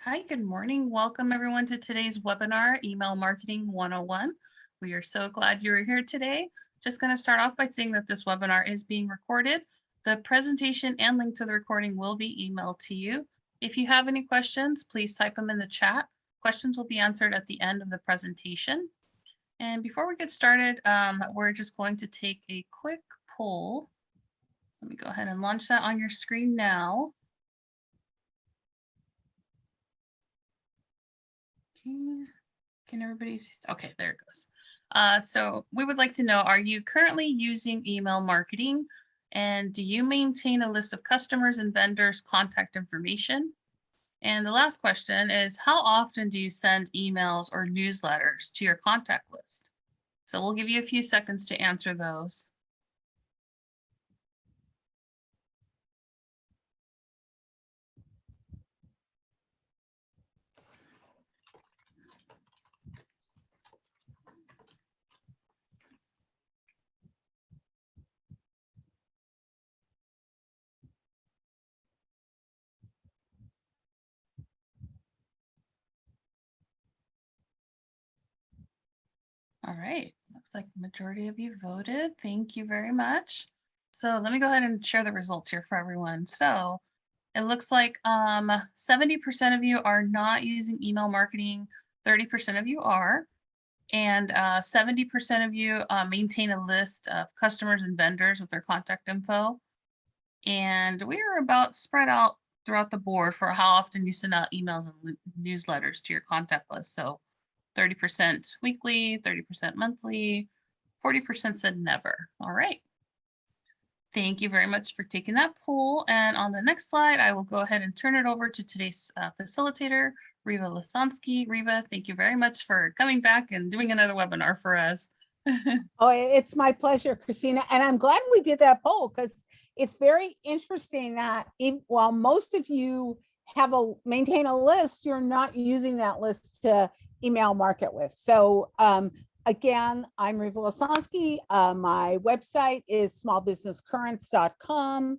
Hi, good morning. Welcome everyone to today's webinar, Email Marketing 101. We are so glad you are here today. Just going to start off by saying that this webinar is being recorded. The presentation and link to the recording will be emailed to you. If you have any questions, please type them in the chat. Questions will be answered at the end of the presentation. And before we get started, we're just going to take a quick poll. Let me go ahead and launch that on your screen now. Can everybody see? Okay, there it goes. So we would like to know, are you currently using email marketing? And do you maintain a list of customers and vendors' contact information? And the last question is, how often do you send emails or newsletters to your contact list? So we'll give you a few seconds to answer those. All right, looks like the majority of you voted. Thank you very much. So let me go ahead and share the results here for everyone. So it looks like 70% of you are not using email marketing, 30% of you are, and 70% of you maintain a list of customers and vendors with their contact info. And we are about spread out throughout the board for how often you send out emails and newsletters to your contact list. So 30% weekly, 30% monthly, 40% said never. All right. Thank you very much for taking that poll. And on the next slide, I will go ahead and turn it over to today's facilitator, Rieva Lesonsky. Rieva, thank you very much for coming back and doing another webinar for us. Oh, it's my pleasure, Christina. And I'm glad we did that poll because it's very interesting that while most of you maintain a list, you're not using that list to email market with. So again, I'm Rieva Lesonsky. My website is smallbusinesscurrents.com.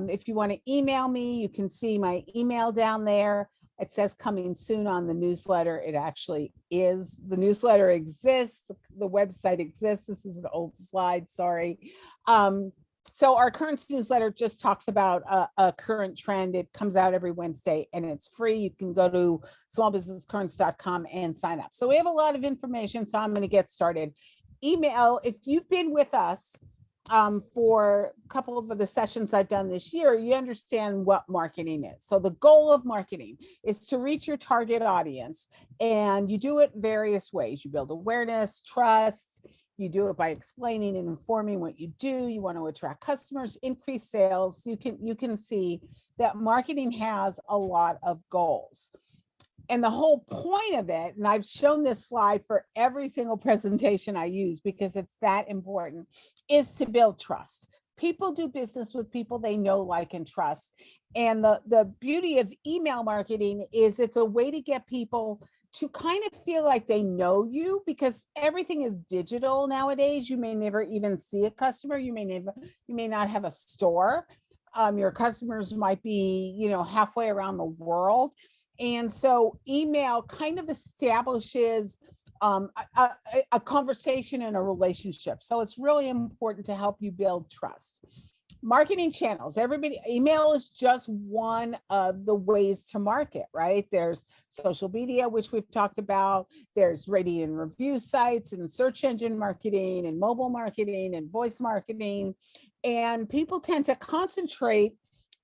If you want to email me, you can see my email down there. It says coming soon on the newsletter. It actually is. The newsletter exists. The website exists. This is an old slide, sorry. So our current newsletter just talks about a current trend. It comes out every Wednesday and it's free. You can go to smallbusinesscurrents.com and sign up. So we have a lot of information, so I'm going to get started. Email, if you've been with us for a couple of the sessions I've done this year, you understand what marketing is. So the goal of marketing is to reach your target audience, and you do it various ways. You build awareness, trust. You do it by explaining and informing what you do. You want to attract customers, increase sales. You can see that marketing has a lot of goals. And the whole point of it, and I've shown this slide for every single presentation I use because it's that important, is to build trust. People do business with people they know, like, and trust. And the beauty of email marketing is it's a way to get people to kind of feel like they know you, because everything is digital nowadays. You may never even see a customer. You may not have a store. Your customers might be, halfway around the world. And so email kind of establishes a conversation and a relationship. So it's really important to help you build trust. Marketing channels, email is just one of the ways to market, right? There's social media, which we've talked about. There's rating and review sites and search engine marketing and mobile marketing and voice marketing. And people tend to concentrate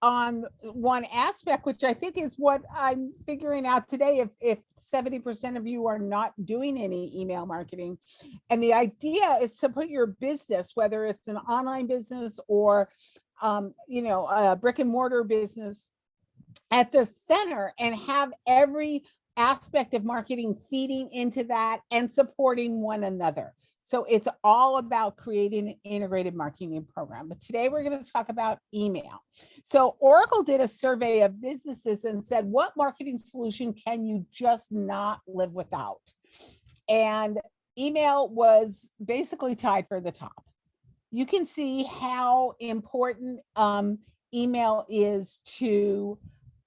on one aspect, which I think is what I'm figuring out today, if 70% of you are not doing any email marketing. And the idea is to put your business, whether it's an online business or a brick and mortar business, at the center and have every aspect of marketing feeding into that and supporting one another. So it's all about creating an integrated marketing program. But today we're going to talk about email. So Oracle did a survey of businesses and said, what marketing solution can you just not live without? And email was basically tied for the top. You can see how important email is to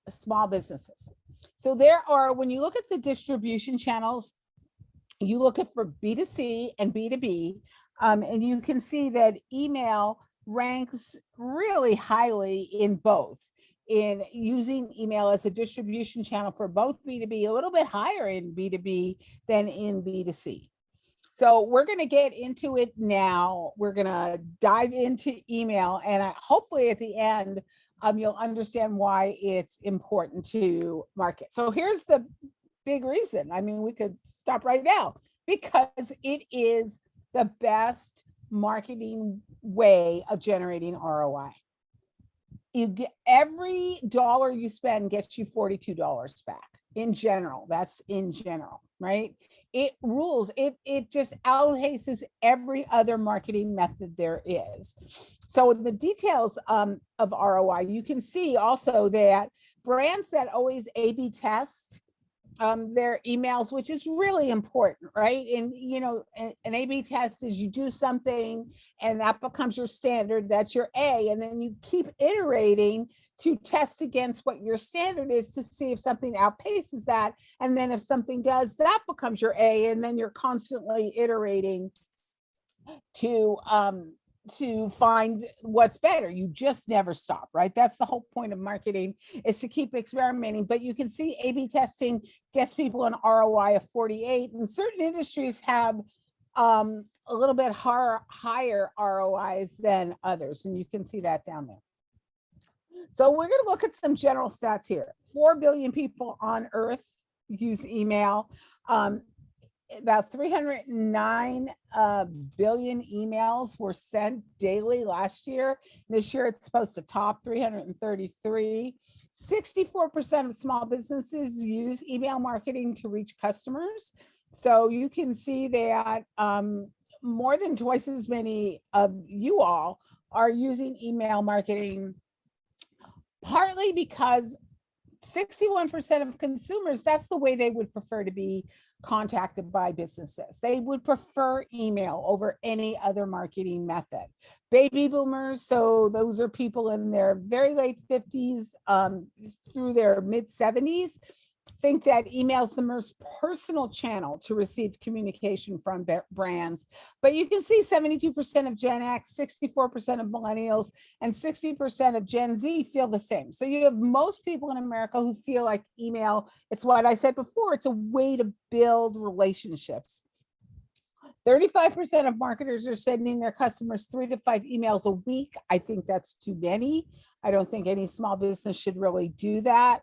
small businesses. So there are, when you look at the distribution channels, you look at for B2C and B2B, and you can see that email ranks really highly in both, in using email as a distribution channel for both B2B, a little bit higher in B2B than in B2C. So we're going to get into it now. We're going to dive into email, and hopefully at the end, you'll understand why it's important to market. So here's the big reason. I mean, we could stop right now, because it is the best marketing way of generating ROI. You get, every dollar you spend gets you $42 back in general. That's in general, right? It rules. It just outpaces every other marketing method there is. So the details of ROI, you can see also that brands that always A/B test their emails, which is really important, right? And an A/B test is you do something and that becomes your standard, that's your A, and then you keep iterating to test against what your standard is to see if something outpaces that. And then if something does, that becomes your A, and then you're constantly iterating to find what's better. You just never stop, right? That's the whole point of marketing, is to keep experimenting. But you can see A/B testing gets people an ROI of 48, and certain industries have a little bit higher ROIs than others, and you can see that down there. So we're going to look at some general stats here. 4 billion people on Earth use email. About 309 billion emails were sent daily last year. This year it's supposed to top 333. 64% of small businesses use email marketing to reach customers. So you can see that more than twice as many of you all are using email marketing, partly because 61% of consumers, that's the way they would prefer to be contacted by businesses. They would prefer email over any other marketing method. Baby boomers, so those are people in their very late 50s through their mid 70s, think that email is the most personal channel to receive communication from brands. But you can see 72% of Gen X, 64% of millennials, and 60% of Gen Z feel the same. So you have most people in America who feel like email, it's what I said before, it's a way to build relationships. 35% of marketers are sending their customers 3 to 5 emails a week. I think that's too many. I don't think any small business should really do that.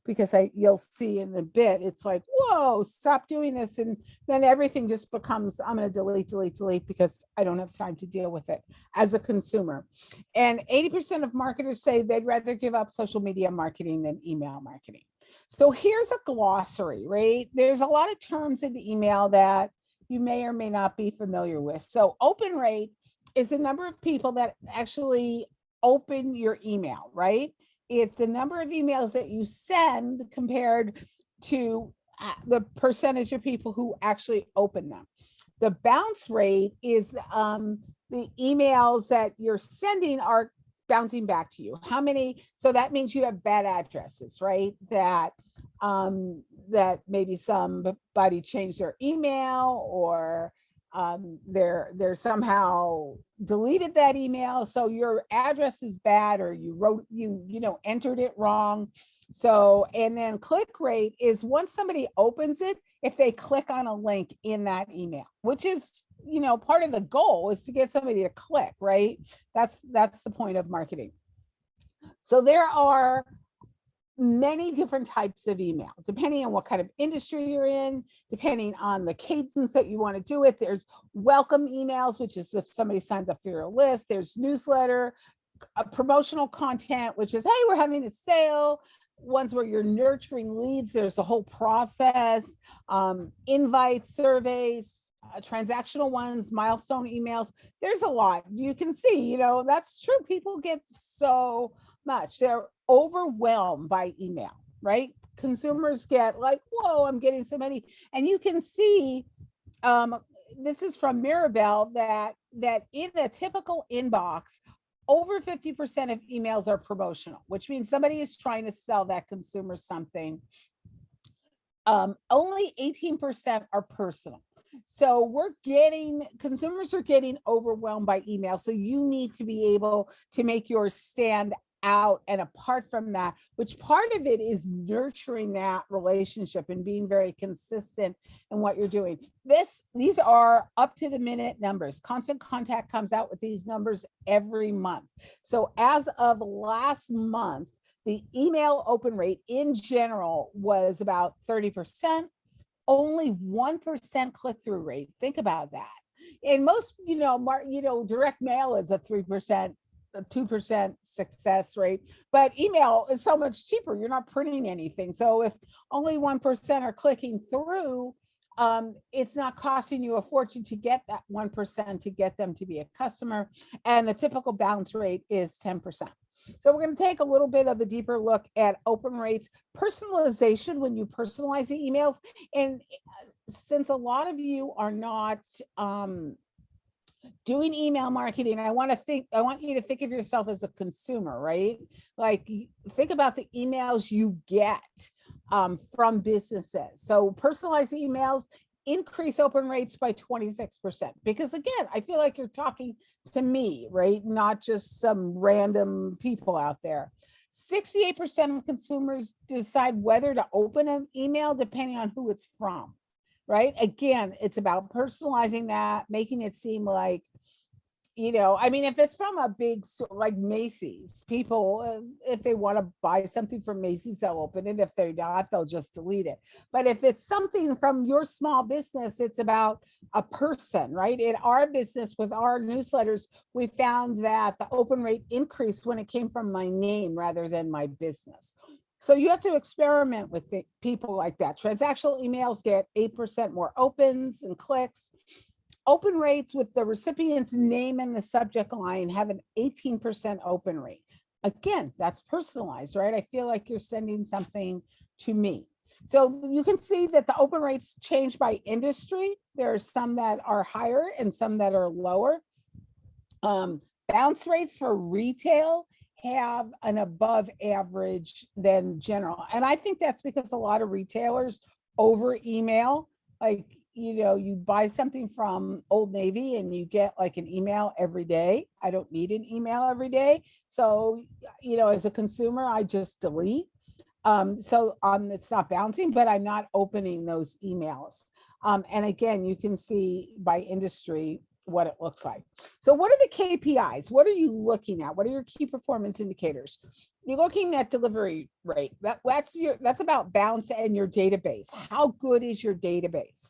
Because you'll see in a bit, it's like, whoa, stop doing this. And then everything just becomes, I'm going to delete because I don't have time to deal with it as a consumer. And 80% of marketers say they'd rather give up social media marketing than email marketing. So here's a glossary, right? There's a lot of terms in the email that you may or may not be familiar with. So open rate is the number of people that actually open your email, right? It's the number of emails that you send compared to the percentage of people who actually open them. The bounce rate is the emails that you're sending are bouncing back to you. How many? So that means you have bad addresses, right? That maybe somebody changed their email, or they're somehow deleted that email, so your address is bad, or you entered it wrong. So, and then click rate is once somebody opens it, if they click on a link in that email, which is part of the goal is to get somebody to click, right? That's the point of marketing. So there are many different types of email, depending on what kind of industry you're in, depending on the cadence that you want to do it. There's welcome emails, which is if somebody signs up for your list. There's newsletter, promotional content, which is, hey, we're having a sale. Ones where you're nurturing leads, there's a whole process. Invites, surveys, transactional ones, milestone emails. There's a lot. You can see, that's true. People get so much. They're overwhelmed by email, right? Consumers get like, whoa, I'm getting so many. And you can see, this is from Mirabelle, that in a typical inbox, over 50% of emails are promotional, which means somebody is trying to sell that consumer something. Only 18% are personal. So consumers are getting overwhelmed by email. So you need to be able to make yours stand out. And apart from that, which part of it is nurturing that relationship and being very consistent in what you're doing. These are up to the minute numbers. Constant Contact comes out with these numbers every month. So as of last month, the email open rate in general was about 30%, only 1% click-through rate. Think about that. And most, direct mail is a 3%, a 2% success rate, but email is so much cheaper. You're not printing anything. So if only 1% are clicking through, it's not costing you a fortune to get that 1% to get them to be a customer. And the typical bounce rate is 10%. So we're going to take a little bit of a deeper look at open rates, personalization when you personalize the emails. And since a lot of you are not doing email marketing, I want you to think of yourself as a consumer, right? Like think about the emails you get from businesses. So personalized emails increase open rates by 26%. Because again, I feel like you're talking to me, right? Not just some random people out there. 68% of consumers decide whether to open an email depending on who it's from, right? Again, it's about personalizing that, making it seem like, if it's from a big store like Macy's, people, if they want to buy something from Macy's, they'll open it. If they're not, they'll just delete it. But if it's something from your small business, it's about a person, right? In our business with our newsletters, we found that the open rate increased when it came from my name rather than my business. So you have to experiment with people like that. Transactional emails get 8% more opens and clicks. Open rates with the recipient's name in the subject line have an 18% open rate. Again, that's personalized, right? I feel like you're sending something to me. So you can see that the open rates change by industry. There are some that are higher and some that are lower. Bounce rates for retail have an above average than general. And I think that's because a lot of retailers over email, like, you buy something from Old Navy and you get like an email every day. I don't need an email every day. So, as a consumer, I just delete. It's not bouncing, but I'm not opening those emails. And again, you can see by industry what it looks like. So what are the KPIs? What are you looking at? What are your key performance indicators? You're looking at delivery rate. That's about bounce and your database. How good is your database?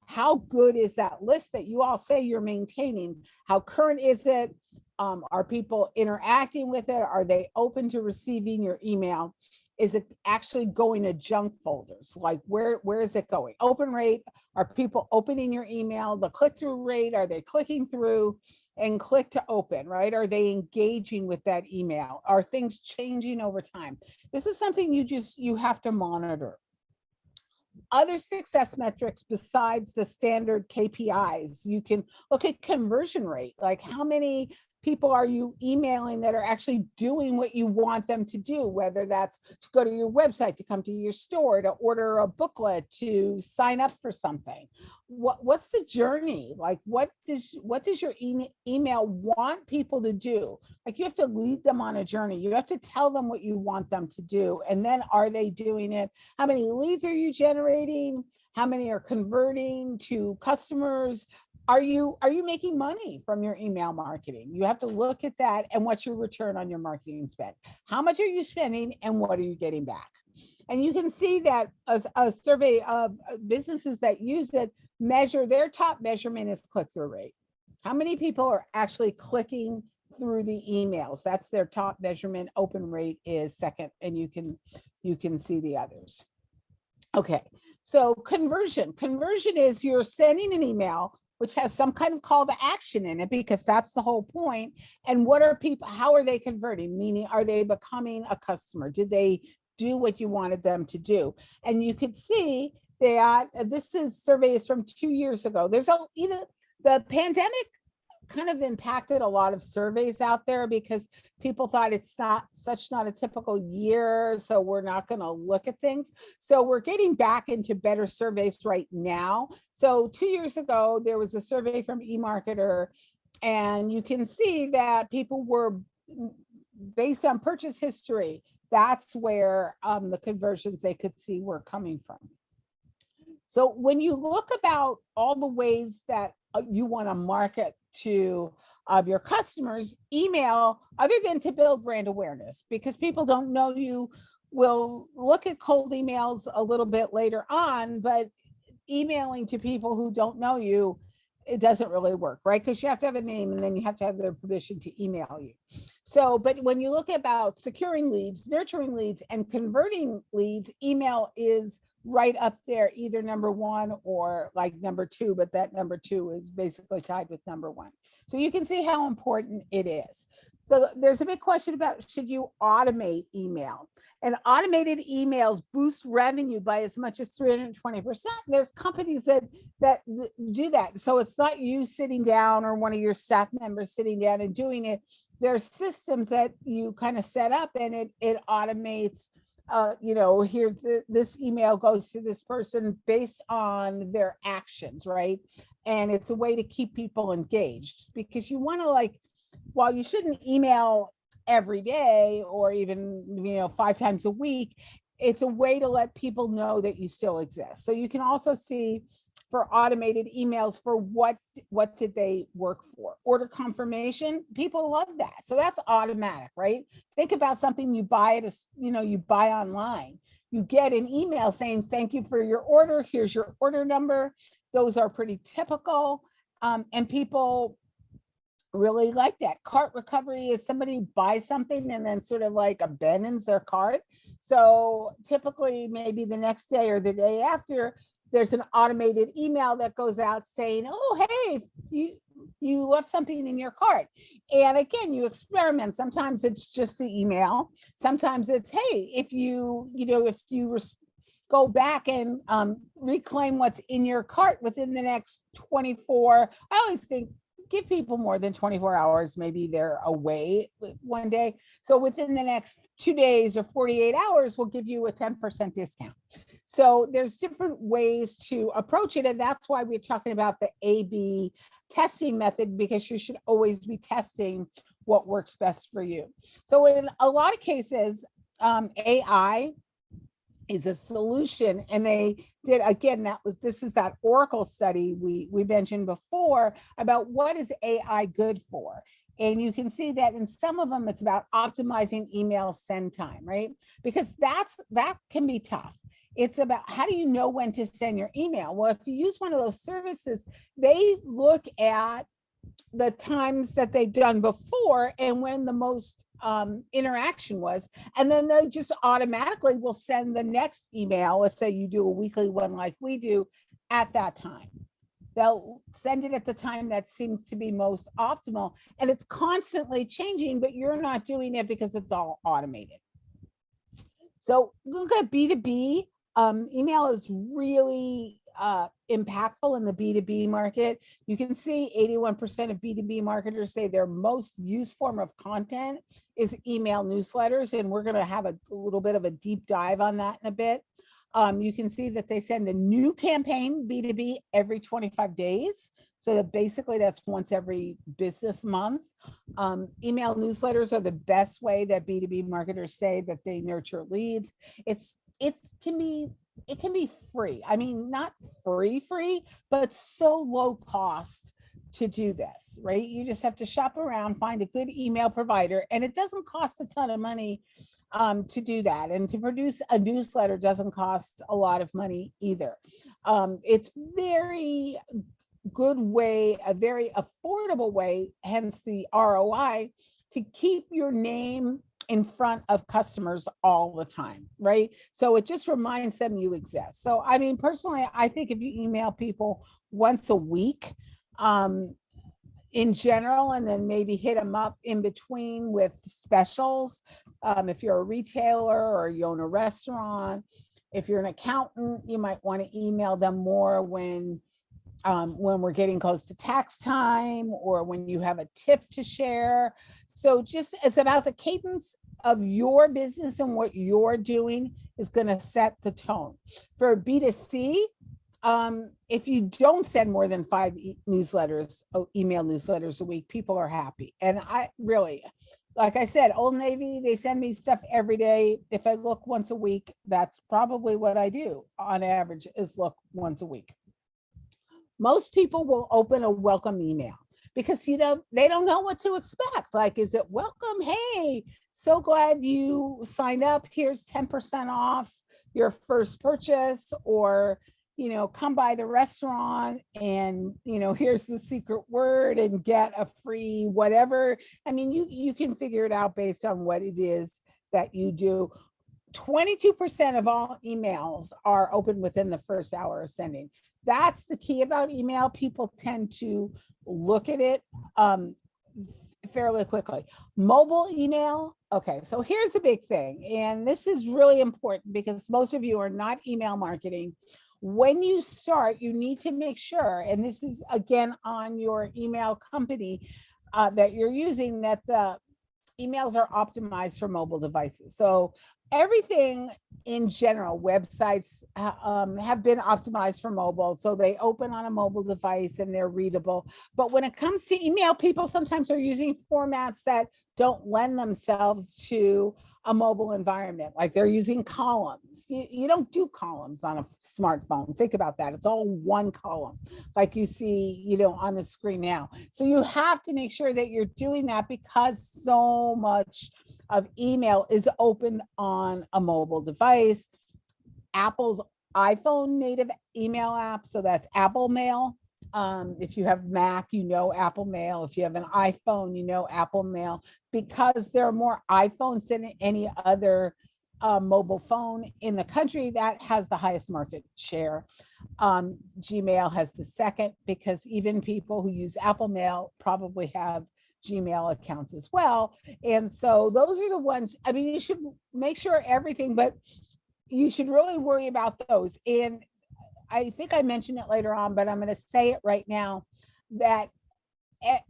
How good is that list that you all say you're maintaining? How current is it? Are people interacting with it? Are they open to receiving your email? Is it actually going to junk folders? Like where is it going? Open rate, are people opening your email? The click-through rate, are they clicking through and click to open, right? Are they engaging with that email? Are things changing over time? This is something you have to monitor. Other success metrics besides the standard KPIs, you can look at conversion rate, like how many people are you emailing that are actually doing what you want them to do, whether that's to go to your website, to come to your store, to order a booklet, to sign up for something. What's the journey? Like what does your email want people to do? Like you have to lead them on a journey. You have to tell them what you want them to do. And then are they doing it? How many leads are you generating? How many are converting to customers? Are you making money from your email marketing? You have to look at that. And what's your return on your marketing spend? How much are you spending and what are you getting back? And you can see that a survey of businesses that use it measure, their top measurement is click-through rate. How many people are actually clicking through the emails? That's their top measurement. Open rate is second, and you can see the others. Okay, so conversion is you're sending an email which has some kind of call to action in it, because that's the whole point. And how are they converting? Meaning, are they becoming a customer? Did they do what you wanted them to do? And you could see that this survey is from 2 years ago. Either the pandemic kind of impacted a lot of surveys out there because people thought it's not a typical year, so we're not going to look at things. So we're getting back into better surveys right now. So 2 years ago, there was a survey from eMarketer, and you can see that people were based on purchase history. That's where the conversions they could see were coming from. So when you look about all the ways that you want to market to your customers, email, other than to build brand awareness, because people don't know you, will look at cold emails a little bit later on, but emailing to people who don't know you, it doesn't really work, right? Because you have to have a name and then you have to have their permission to email you. So, but when you look about securing leads, nurturing leads, and converting leads, email is right up there, either number one or like number two, but that number two is basically tied with number one. So you can see how important it is. So there's a big question about, should you automate email? And automated emails boost revenue by as much as 320%. There's companies that do that. So it's not you sitting down or one of your staff members sitting down and doing it. There's systems that you kind of set up, and it automates. Here, this email goes to this person based on their actions, right? And it's a way to keep people engaged, because you want to, while you shouldn't email every day or even 5 times a week, it's a way to let people know that you still exist. So you can also see for automated emails, for what did they work for? Order confirmation, people love that. So that's automatic, right? Think about something you buy you buy online. You get an email saying, thank you for your order. Here's your order number. Those are pretty typical. And people really like that. Cart recovery is somebody buys something and then sort of like abandons their cart. So typically maybe the next day or the day after, there's an automated email that goes out saying, oh, hey, you left something in your cart. And again, you experiment. Sometimes it's just the email. Sometimes it's, hey, if you go back and reclaim what's in your cart within the next 24, I always think, give people more than 24 hours. Maybe they're away one day. So within the next 2 days or 48 hours, we'll give you a 10% discount. So there's different ways to approach it. And that's why we're talking about the A/B testing method, because you should always be testing what works best for you. So in a lot of cases, AI is a solution. And they did, again, this is that Oracle study we mentioned before about what is AI good for. And you can see that in some of them, it's about optimizing email send time, right? Because that can be tough. It's about, how do you know when to send your email? Well, if you use one of those services, they look at the times that they've done before and when the most interaction was, and then they just automatically will send the next email. Let's say you do a weekly one like we do, at that time. They'll send it at the time that seems to be most optimal, and it's constantly changing, but you're not doing it because it's all automated. So look at B2B. Email is really impactful in the B2B market. You can see 81% of B2B marketers say their most used form of content is email newsletters, and we're going to have a little bit of a deep dive on that in a bit. You can see that they send a new campaign, B2B, every 25 days. So that basically that's once every business month. Email newsletters are the best way that B2B marketers say that they nurture leads. It can be free. I mean, not free, but so low cost to do this, right? You just have to shop around, find a good email provider, and it doesn't cost a ton of money to do that. And to produce a newsletter doesn't cost a lot of money either. It's very good way, a very affordable way, hence the ROI, to keep your name in front of customers all the time, right? So it just reminds them you exist. So, I mean, personally, I think if you email people once a week, in general, and then maybe hit them up in between with specials. If you're a retailer or you own a restaurant, if you're an accountant, you might want to email them more when when we're getting close to tax time or when you have a tip to share. So just it's about the cadence of your business and what you're doing is going to set the tone. For B2C, if you don't send more than 5 newsletters, email newsletters a week, people are happy. And I really, like I said, Old Navy, they send me stuff every day. If I look once a week, that's probably what I do on average, is look once a week. Most people will open a welcome email because they don't know what to expect. Like, is it welcome? Hey, so glad you signed up. Here's 10% off your first purchase, or come by the restaurant and here's the secret word and get a free whatever. I mean, you can figure it out based on what it is that you do. 22% of all emails are open within the first hour of sending. That's the key about email. People tend to look at it fairly quickly. Mobile email. Okay, so here's a big thing, and this is really important because most of you are not email marketing. When you start, you need to make sure, and this is again on your email company that you're using, that the emails are optimized for mobile devices. So everything in general, websites have been optimized for mobile. So they open on a mobile device and they're readable. But when it comes to email, people sometimes are using formats that don't lend themselves to a mobile environment. Like they're using columns. You don't do columns on a smartphone. Think about that. It's all one column, like you see, on the screen now. So you have to make sure that you're doing that because so much of email is opened on a mobile device. Apple's iPhone native email app, so that's Apple Mail. If you have Mac, Apple Mail. If you have an iPhone, Apple Mail, because there are more iPhones than any other mobile phone in the country. That has the highest market share. Gmail has the second, because even people who use Apple Mail probably have Gmail accounts as well. And so those are the ones, I mean, you should make sure everything, but you should really worry about those. And I think I mentioned it later on, but I'm going to say it right now, that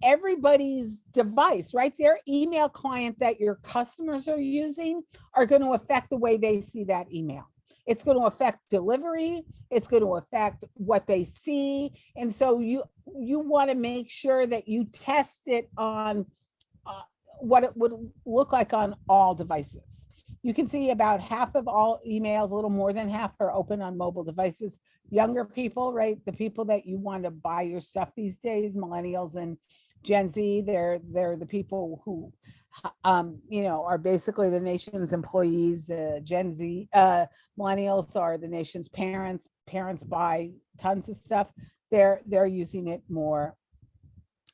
everybody's device, right? Their email client that your customers are using are going to affect the way they see that email. It's going to affect delivery. It's going to affect what they see. And so you want to make sure that you test it on what it would look like on all devices. You can see about half of all emails, a little more than half, are open on mobile devices. Younger people, right? The people that you want to buy your stuff these days, millennials and Gen Z, they're the people who are basically the nation's employees. Gen Z, millennials are the nation's parents. Parents buy tons of stuff. They're using it more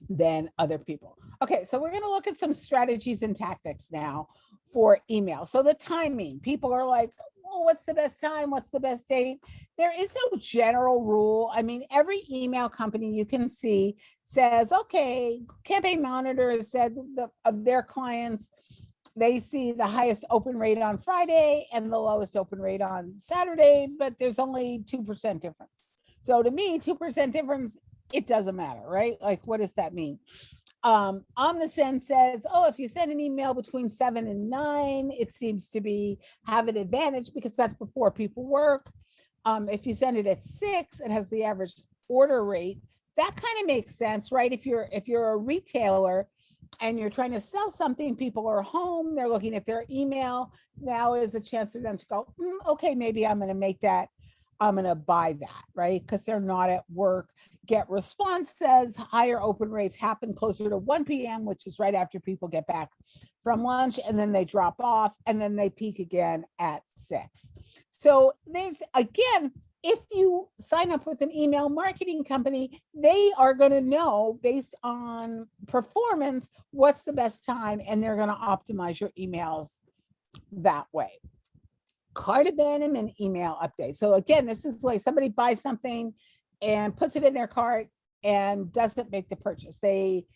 than other people. Okay, so we're going to look at some strategies and tactics now for email. So the timing, people are like, oh, what's the best time? What's the best date? There is no general rule. I mean, every email company you can see says, okay, Campaign Monitor said of their clients, they see the highest open rate on Friday and the lowest open rate on Saturday, but there's only 2% difference. So to me, 2% difference, it doesn't matter, right? Like, what does that mean? Omnisend says, oh, if you send an email between 7 and 9, it seems to have an advantage because that's before people work. If you send it at 6, it has the average order rate. That kind of makes sense, right? If you're a retailer and you're trying to sell something, people are home, they're looking at their email. Now is a chance for them to go, okay, maybe I'm going to buy that, right? Because they're not at work. Get Response says higher open rates happen closer to 1 p.m., which is right after people get back from lunch, and then they drop off, and then they peak again at 6. So there's, again, if you sign up with an email marketing company, they are going to know based on performance what's the best time, and they're going to optimize your emails that way. Cart abandonment email update. So again, this is like somebody buys something and puts it in their cart and doesn't make the purchase. They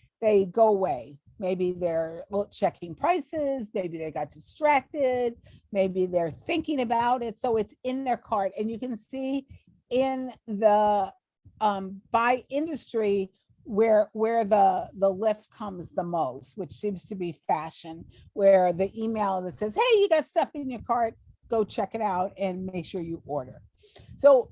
go away. Maybe they're checking prices. Maybe they got distracted. Maybe they're thinking about it. So it's in their cart, and you can see in the by industry where the lift comes the most, which seems to be fashion, where the email that says, hey, you got stuff in your cart, go check it out and make sure you order. So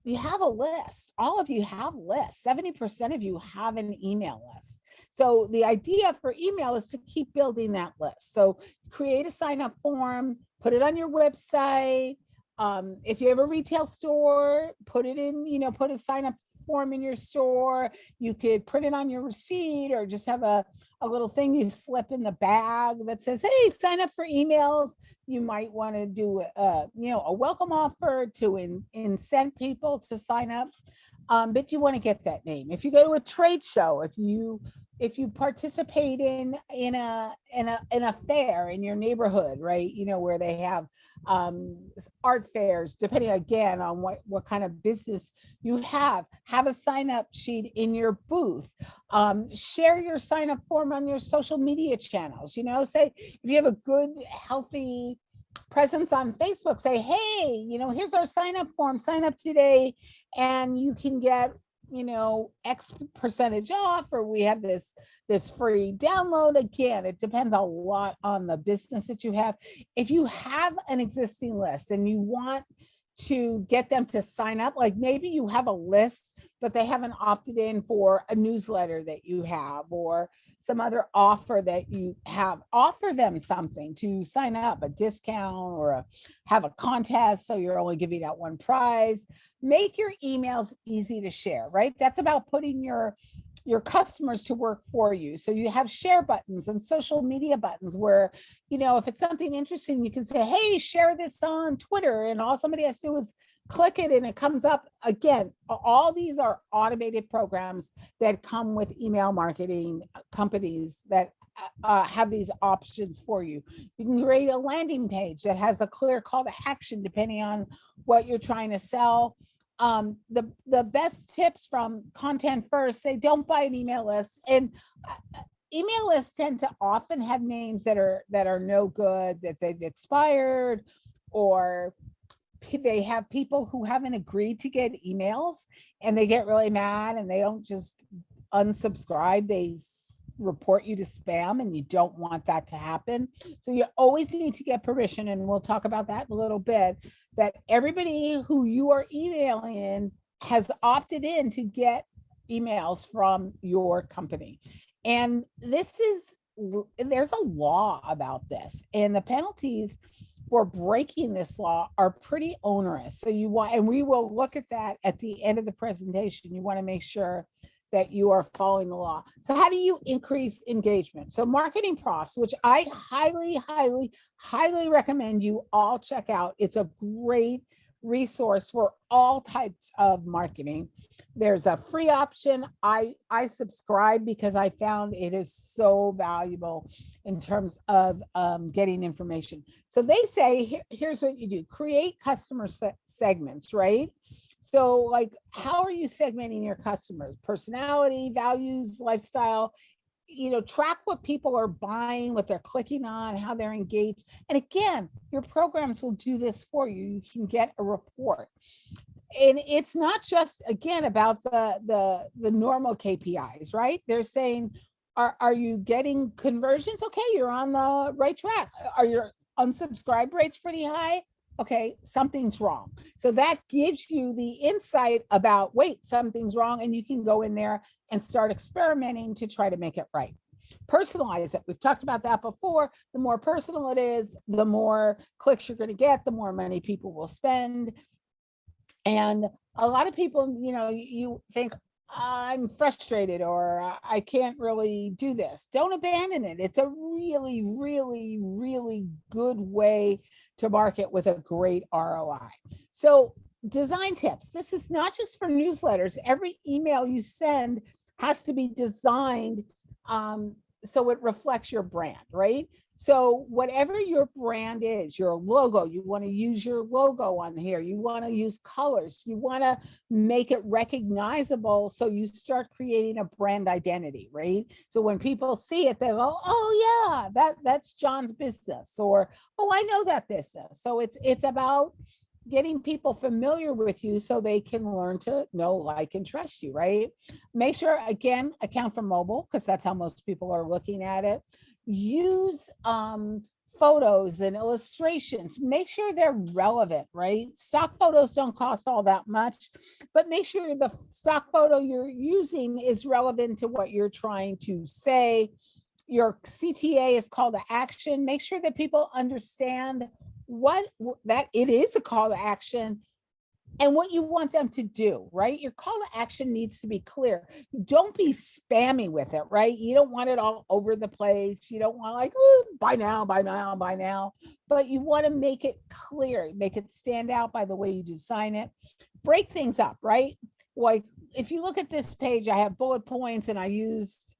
you have a list. All of you have lists. 70% of you have an email list. So the idea for email is to keep building that list. So create a sign up form, put it on your website. If you have a retail store, put it in, put a sign up form in your store. You could print it on your receipt or just have a little thing you slip in the bag that says, hey, sign up for emails. You might want to do a welcome offer to incent people to sign up. But you want to get that name. If you go to a trade show, if you participate in a fair in your neighborhood, right? Where they have art fairs, depending again on what kind of business you have a sign up sheet in your booth. Share your sign up form on your social media channels. Say if you have a good, healthy presence on Facebook, say, hey, here's our sign up form, sign up today, and you can get X percentage off, or we have this free download. Again, it depends a lot on the business that you have. If you have an existing list and you want to get them to sign up, like maybe you have a list but they haven't opted in for a newsletter that you have or some other offer that you have, offer them something to sign up, a discount or have a contest so you're only giving out one prize. Make your emails easy to share, right? That's about putting your customers to work for you. So you have share buttons and social media buttons where, if it's something interesting, you can say, hey, share this on Twitter, and all somebody has to do is click it and it comes up. Again, all these are automated programs that come with email marketing companies that have these options for you. You can create a landing page that has a clear call to action depending on what you're trying to sell. The best tips from Content First say don't buy an email list. And email lists tend to often have names that are no good, that they've expired, or they have people who haven't agreed to get emails and they get really mad and they don't just unsubscribe, they report you to spam, and you don't want that to happen. So you always need to get permission, and we'll talk about that in a little bit, that everybody who you are emailing has opted in to get emails from your company. And there's a law about this, and the penalties for breaking this law are pretty onerous. So and we will look at that at the end of the presentation. You want to make sure that you are following the law. So how do you increase engagement? So Marketing Profs, which I highly, highly, highly recommend you all check out. It's a great resource for all types of marketing. There's a free option. I subscribe because I found it is so valuable in terms of getting information. So they say, here's what you do: create customer segments, right? So like, how are you segmenting your customers? Personality, values, lifestyle, track what people are buying, what they're clicking on, how they're engaged. And again, your programs will do this for you. You can get a report. And it's not just, again, about the normal KPIs, right? They're saying, are you getting conversions? Okay, you're on the right track. Are your unsubscribe rates pretty high? Okay, something's wrong. So that gives you the insight about, wait, something's wrong, and you can go in there and start experimenting to try to make it right. Personalize it. We've talked about that before. The more personal it is, the more clicks you're going to get, the more money people will spend. And a lot of people, you think, I'm frustrated or I can't really do this. Don't abandon it. It's a really, really, really good way to market with a great ROI. So design tips. This is not just for newsletters. Every email you send has to be designed so it reflects your brand, right? So whatever your brand is, your logo, you want to use your logo on here. You want to use colors. You want to make it recognizable. So you start creating a brand identity, right? So when people see it, they go, oh yeah, that's John's business, or, oh, I know that business. So it's about getting people familiar with you so they can learn to know, like, and trust you, right? Make sure, again, account for mobile, because that's how most people are looking at it. Use photos and illustrations. Make sure they're relevant, right? Stock photos don't cost all that much, but make sure the stock photo you're using is relevant to what you're trying to say. Your CTA is call to action. Make sure that people understand what that it is a call to action and what you want them to do, right? Your call to action needs to be clear. Don't be spammy with it, right? You don't want it all over the place. You don't want like, buy now, buy now, buy now. But you want to make it clear, make it stand out by the way you design it. Break things up, right? Like if you look at this page, I have bullet points and I used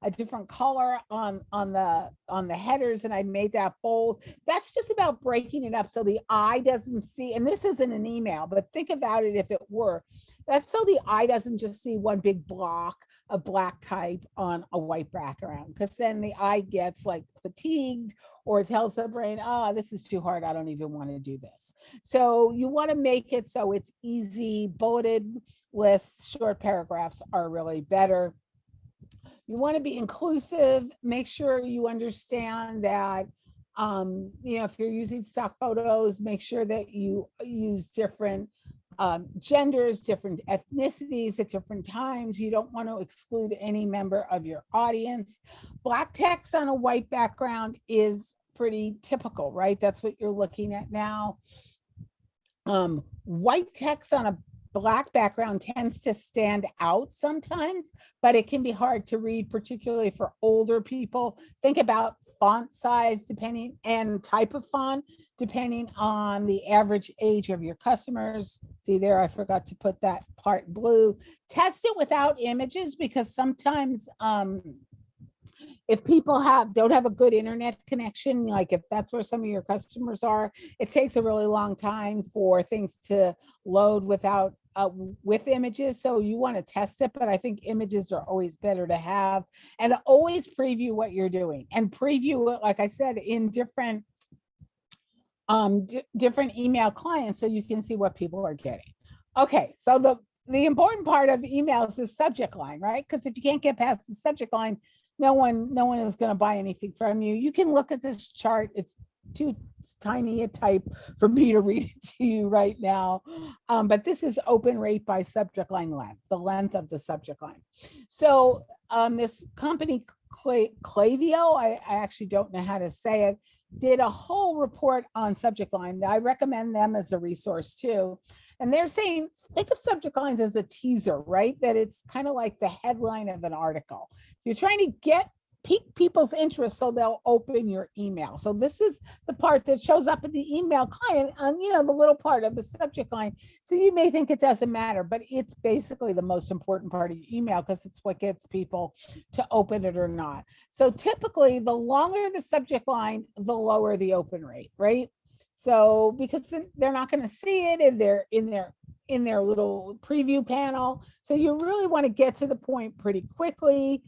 a different color on the headers, and I made that bold. That's just about breaking it up so the eye doesn't see, and this isn't an email, but think about it if it were. That's so the eye doesn't just see one big block of black type on a white background, because then the eye gets like fatigued or it tells the brain, this is too hard, I don't even want to do this. So you want to make it so it's easy. Bulleted lists, short paragraphs are really better. You want to be inclusive. Make sure you understand that, if you're using stock photos, make sure that you use different genders, different ethnicities at different times. You don't want to exclude any member of your audience. Black text on a white background is pretty typical, right? That's what you're looking at now. White text on a black background tends to stand out sometimes, but it can be hard to read, particularly for older people. Think about font size depending and type of font, depending on the average age of your customers. See there, I forgot to put that part blue. Test it without images, because sometimes if people don't have a good internet connection, like if that's where some of your customers are, it takes a really long time for things to load without with images. So you want to test it, but I think images are always better to have. And always preview what you're doing, and preview it, like I said, in different different email clients so you can see what people are getting. Okay, so the important part of emails is subject line, right? Because if you can't get past the subject line, no one is going to buy anything from you. You can look at this chart. It's too tiny a type for me to read it to you right now. But this is open rate by subject line length, the length of the subject line. So this company, Clavio, I actually don't know how to say it, did a whole report on subject line. I recommend them as a resource too. And they're saying, think of subject lines as a teaser, right? That it's kind of like the headline of an article. You're trying to pique people's interest so they'll open your email. So this is the part that shows up in the email client on, the little part of the subject line. So you may think it doesn't matter, but it's basically the most important part of your email, because it's what gets people to open it or not. So typically, the longer the subject line, the lower the open rate, right? So because they're not going to see it in their little preview panel. So you really want to get to the point pretty quickly.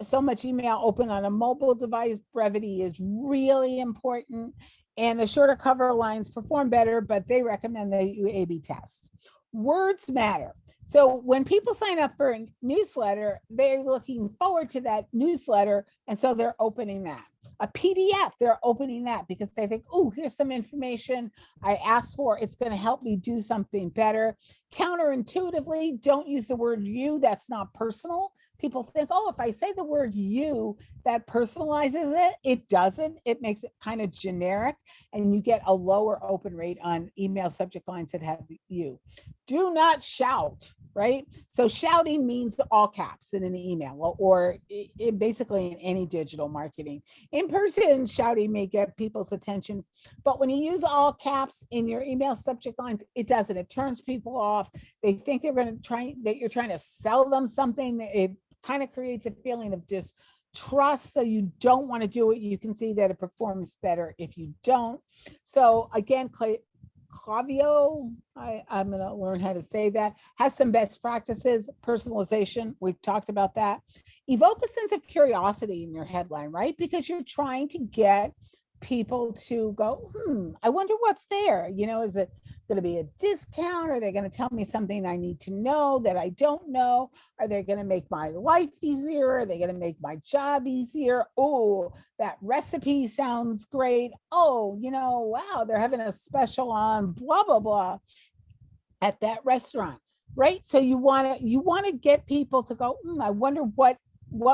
So much email open on a mobile device. Brevity is really important. And the shorter cover lines perform better, but they recommend that you A/B test. Words matter. So when people sign up for a newsletter, they're looking forward to that newsletter. And so they're opening that. A PDF, they're opening that because they think, oh, here's some information I asked for. It's going to help me do something better. Counterintuitively, don't use the word you. That's not personal. People think, oh, if I say the word you, that personalizes it. It doesn't. It makes it kind of generic, and you get a lower open rate on email subject lines that have you. Do not shout, right? So shouting means all caps in an email, or basically in any digital marketing. In person, shouting may get people's attention, but when you use all caps in your email subject lines, it doesn't. It turns people off. They think they're going to that you're trying to sell them something. It kind of creates a feeling of distrust, so you don't want to do it. You can see that it performs better if you don't. So again, Clavio, I'm going to learn how to say that, has some best practices. Personalization, we've talked about that. Evoke a sense of curiosity in your headline, right? Because you're trying to get people to go, I wonder what's there. Is it going to be a discount? Are they going to tell me something I need to know that I don't know? Are they going to make my life easier? Are they going to make my job easier? Oh, that recipe sounds great. Oh, wow, they're having a special on blah, blah, blah at that restaurant, right? So you want to get people to go, I wonder what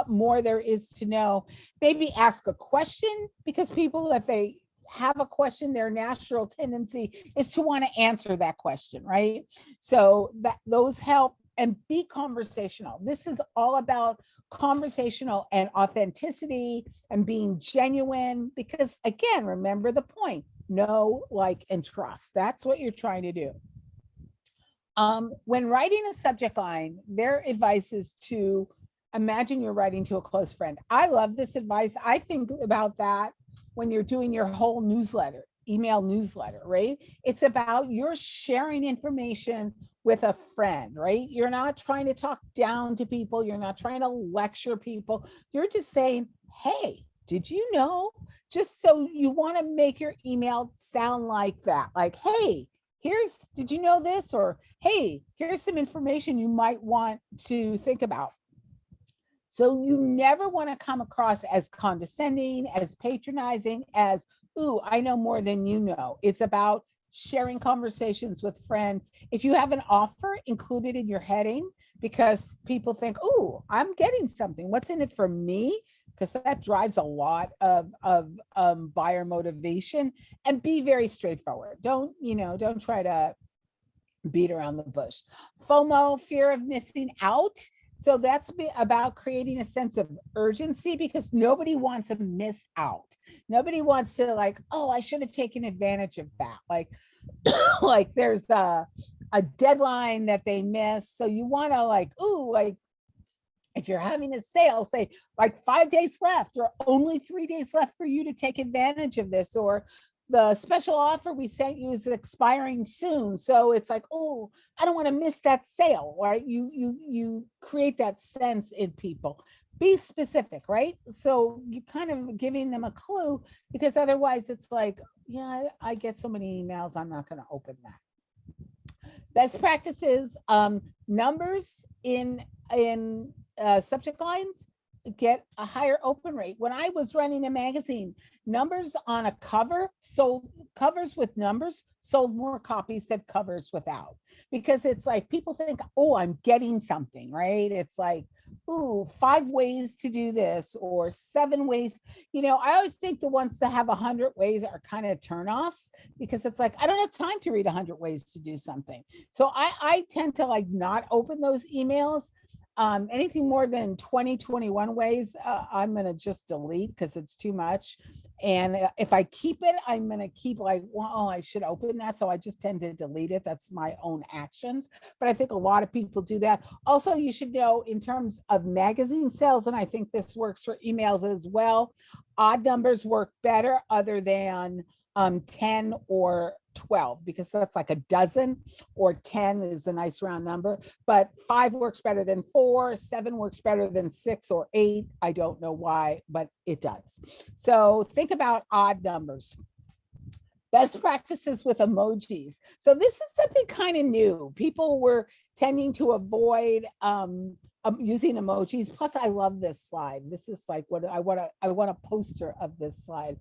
more there is to know. Maybe ask a question, because people, if they have a question, their natural tendency is to want to answer that question, right? So that those help. And be conversational. This is all about conversational and authenticity and being genuine, because again, remember the point: know, like, and trust. That's what you're trying to do. When writing a subject line, their advice is to imagine you're writing to a close friend. I love this advice. I think about that when you're doing your whole newsletter, email newsletter, right? It's about you're sharing information with a friend, right? You're not trying to talk down to people. You're not trying to lecture people. You're just saying, hey, did you know? Just so you want to make your email sound like that. Like, hey, did you know this? Or, hey, here's some information you might want to think about. So you never want to come across as condescending, as patronizing, as, ooh, I know more than you know. It's about sharing conversations with friends. If you have an offer, include it in your heading, because people think, ooh, I'm getting something. What's in it for me? Because that drives a lot of buyer motivation. And be very straightforward. Don't try to beat around the bush. FOMO, fear of missing out. So that's about creating a sense of urgency, because nobody wants to miss out. Nobody wants to, like, oh, I should have taken advantage of that. Like, like there's a deadline that they miss. So you want to, like, ooh, like, if you're having a sale, say like 5 days left, or only 3 days left for you to take advantage of this, or the special offer we sent you is expiring soon. So it's like, oh, I don't want to miss that sale, right? You create that sense in people. Be specific, right? So you kind of giving them a clue, because otherwise it's like, yeah, I get so many emails, I'm not going to open that. Best practices, numbers in subject lines get a higher open rate. When I was running a magazine, numbers on a cover sold, covers with numbers sold more copies than covers without, because it's like people think, oh, I'm getting something, right? It's like, ooh, 5 ways to do this, or 7 ways. I always think the ones that have 100 ways are kind of turnoffs, because it's like, I don't have time to read 100 ways to do something. So I tend to, like, not open those emails. Anything more than 20, 21 ways, I'm going to just delete, because it's too much. And if I keep it, I'm going to keep, like, well, oh, I should open that. So I just tend to delete it. That's my own actions. But I think a lot of people do that. Also, you should know, in terms of magazine sales, and I think this works for emails as well, odd numbers work better, other than 10 or 12, because that's like a dozen, or 10 is a nice round number. But 5 works better than 4, 7 works better than 6 or 8. I don't know why, but it does. So think about odd numbers. Best practices with emojis. So this is something kind of new. People were tending to avoid using emojis. Plus, I love this slide. This is like what I want a poster of this slide.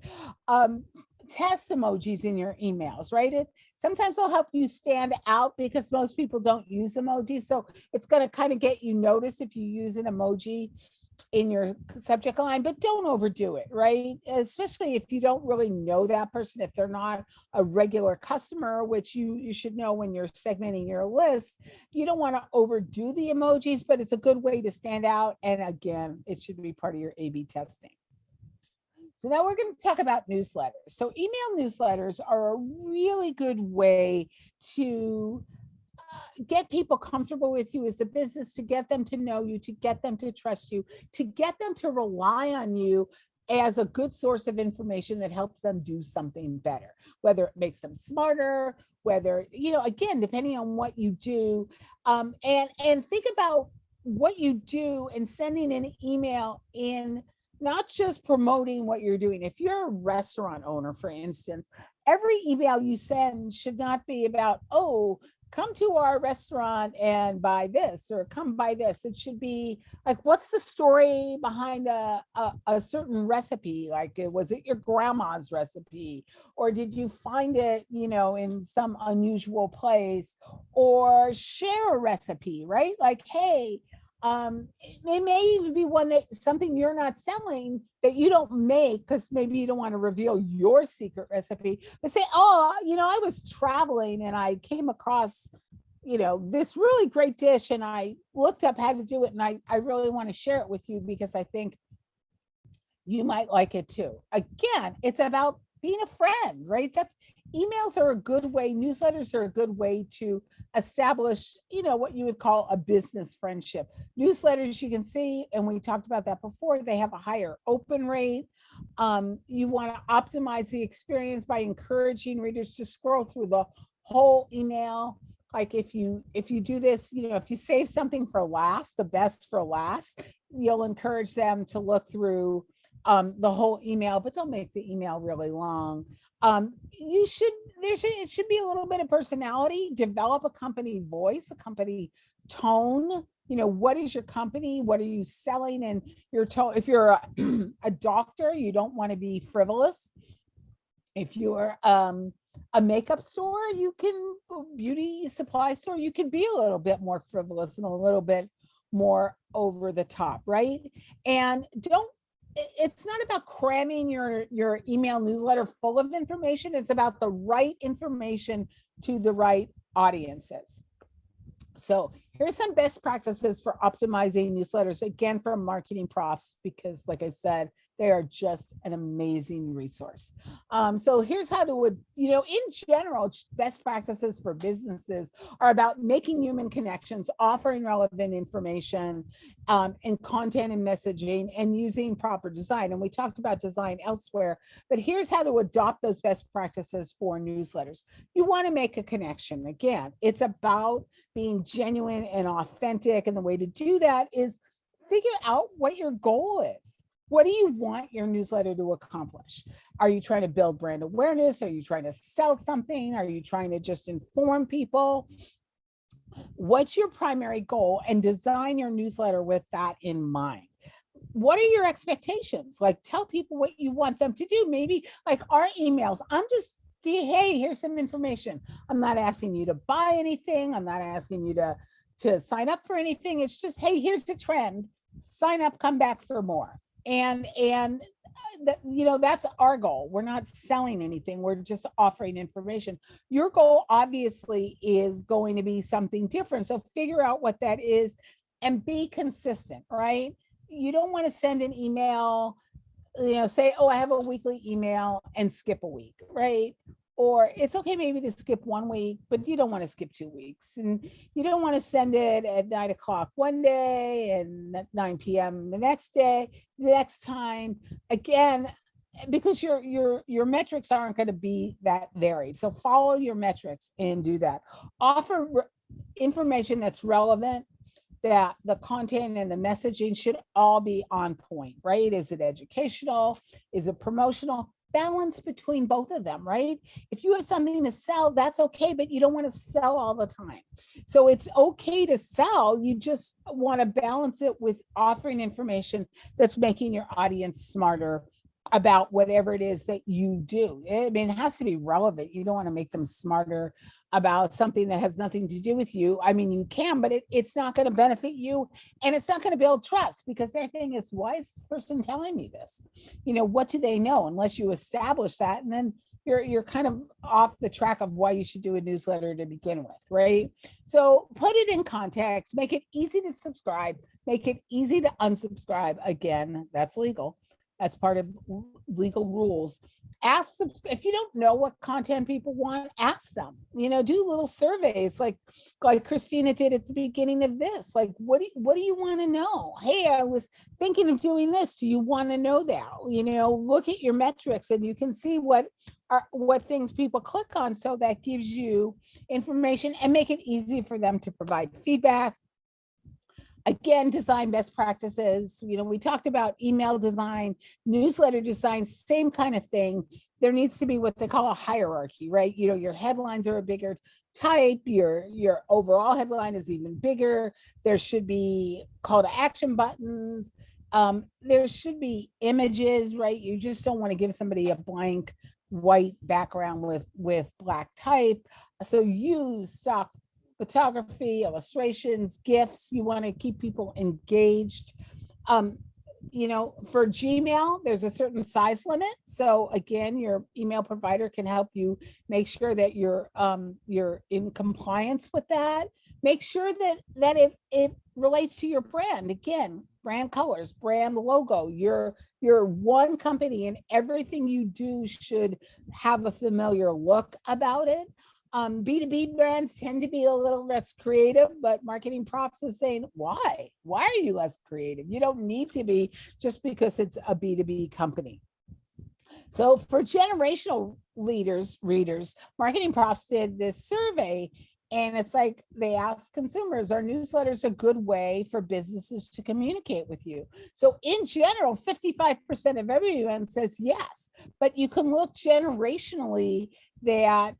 Test emojis in your emails, right? Sometimes they'll help you stand out, because most people don't use emojis. So it's going to kind of get you noticed if you use an emoji in your subject line, but don't overdo it, right? Especially if you don't really know that person, if they're not a regular customer, which you should know when you're segmenting your list. You don't want to overdo the emojis, but it's a good way to stand out. And again, it should be part of your A/B testing. So now we're going to talk about newsletters. So email newsletters are a really good way to get people comfortable with you as a business, to get them to know you, to get them to trust you, to get them to rely on you as a good source of information that helps them do something better, whether it makes them smarter, whether, again, depending on what you do. And think about what you do, and sending an email in not just promoting what you're doing. If you're a restaurant owner, for instance, every email you send should not be about, oh, come to our restaurant and buy this or come buy this. It should be like, what's the story behind a certain recipe? Like, was it your grandma's recipe? Or did you find it, in some unusual place? Or share a recipe, right? Like, hey, it may even be one that something you're not selling that you don't make because maybe you don't want to reveal your secret recipe, but say, oh, I was traveling and I came across, this really great dish and I looked up how to do it and I really want to share it with you because I think you might like it too. Again, it's about being a friend, right? Emails are a good way, newsletters are a good way to establish, what you would call a business friendship. Newsletters, you can see, and we talked about that before, they have a higher open rate. You want to optimize the experience by encouraging readers to scroll through the whole email. Like if you do this, if you save something for last, the best for last, you'll encourage them to look through the whole email, but don't make the email really long. It should be a little bit of personality. Develop a company voice, a company tone. What is your company? What are you selling? And your tone. If you're a doctor, you don't want to be frivolous. If you're a makeup store, beauty supply store, you can be a little bit more frivolous and a little bit more over the top, right? And it's not about cramming your email newsletter full of information. It's about the right information to the right audiences. So here's some best practices for optimizing newsletters, again, from Marketing Profs, because like I said, they are just an amazing resource. So here's how to, in general, best practices for businesses are about making human connections, offering relevant information, and content and messaging, and using proper design. And we talked about design elsewhere, but here's how to adopt those best practices for newsletters. You want to make a connection. Again, it's about being genuine and authentic. And the way to do that is figure out what your goal is. What do you want your newsletter to accomplish? Are you trying to build brand awareness? Are you trying to sell something? Are you trying to just inform people? What's your primary goal? And design your newsletter with that in mind. What are your expectations? Like, tell people what you want them to do. Maybe like our emails, hey, here's some information. I'm not asking you to buy anything. I'm not asking you to sign up for anything. It's just, hey, here's the trend. Sign up, come back for more. And that's our goal. We're not selling anything. We're just offering information. Your goal obviously is going to be something different. So figure out what that is and be consistent, right? You don't want to send an email, say, oh, I have a weekly email and skip a week, right? Or it's okay maybe to skip 1 week, but you don't want to skip 2 weeks. And you don't want to send it at 9 o'clock one day and at 9 p.m. the next day, the next time. Again, because your metrics aren't going to be that varied. So follow your metrics and do that. Offer information that's relevant, that the content and the messaging should all be on point, right? Is it educational? Is it promotional? Balance between both of them, right? If you have something to sell, that's okay, but you don't want to sell all the time. So it's okay to sell. You just want to balance it with offering information that's making your audience smarter about whatever it is that you do. I mean, it has to be relevant. You don't want to make them smarter about something that has nothing to do with you. I mean, you can, but it's not going to benefit you, and it's not going to build trust, because their thing is, why is this person telling me this? What do they know? Unless you establish that, and then you're kind of off the track of why you should do a newsletter to begin with, right? So put it in context, make it easy to subscribe, make it easy to unsubscribe. Again, that's legal. That's part of legal rules. If you don't know what content people want, ask them. Do little surveys like Christina did at the beginning of this. Like, what do you want to know? Hey, I was thinking of doing this. Do you want to know that? Look at your metrics and you can see what things people click on. So that gives you information, and make it easy for them to provide feedback. Again, design best practices. We talked about email design, newsletter design, same kind of thing. There needs to be what they call a hierarchy, right? Your headlines are a bigger type, your overall headline is even bigger. There should be call to action buttons. There should be images, right? You just don't want to give somebody a blank white background with black type. So use stock photography, illustrations, GIFs. You want to keep people engaged. For Gmail, there's a certain size limit. So again, your email provider can help you make sure that you're in compliance with that. Make sure that it relates to your brand. Again, brand colors, brand logo. You're one company, and everything you do should have a familiar look about it. B2B brands tend to be a little less creative, but Marketing Profs is saying, why? Why are you less creative? You don't need to be just because it's a B2B company. So for generational readers, Marketing Profs did this survey, and it's like they asked consumers, are newsletters a good way for businesses to communicate with you? So in general, 55% of everyone says yes, but you can look generationally that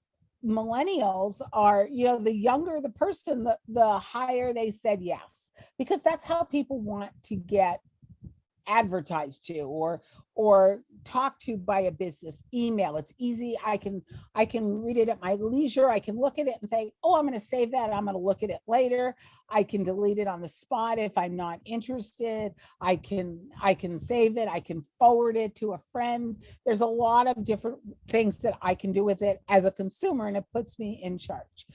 millennials are, the younger the person, the higher they said yes, because that's how people want to get advertised to or talked to by a business. Email, it's easy. I can read it at my leisure. I can look at it and say, oh, I'm going to save that, I'm going to look at it later. I can delete it on the spot if I'm not interested. I can save it. I can forward it to a friend. There's a lot of different things that I can do with it as a consumer, and it puts me in charge.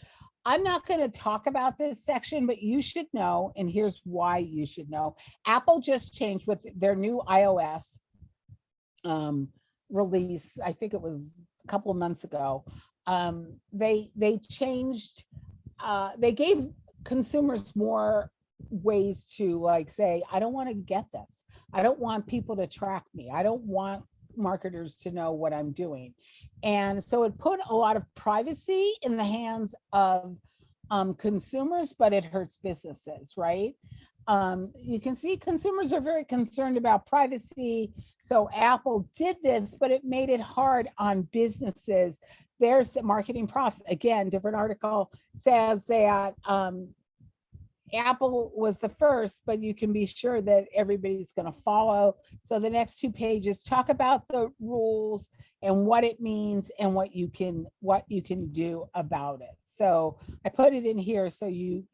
I'm not going to talk about this section, but you should know, and here's why you should know. Apple just changed with their new iOS release. I think it was a couple of months ago. They changed, they gave consumers more ways to say, I don't want to get this. I don't want people to track me. I don't want marketers to know what I'm doing. And so it put a lot of privacy in the hands of consumers, but it hurts businesses, right? You can see consumers are very concerned about privacy. So Apple did this, but it made it hard on businesses. There's Marketing Profs, again, different article says that Apple was the first, but you can be sure that everybody's going to follow. So the next 2 pages talk about the rules and what it means and what you can do about it. So I put it in here so you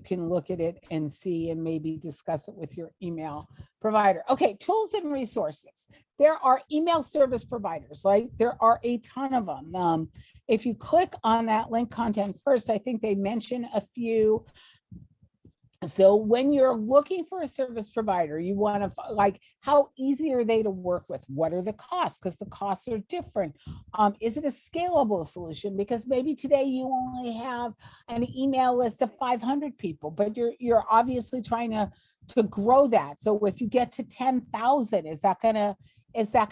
can look at it and see and maybe discuss it with your email provider. Okay, tools and resources. There are email service providers, like there are a ton of them. If you click on that link content first, I think they mention a few. So when you're looking for a service provider, you want to how easy are they to work with? What are the costs? Because the costs are different. Is it a scalable solution? Because maybe today you only have an email list of 500 people, but you're obviously trying to grow that. So if you get to 10,000, is that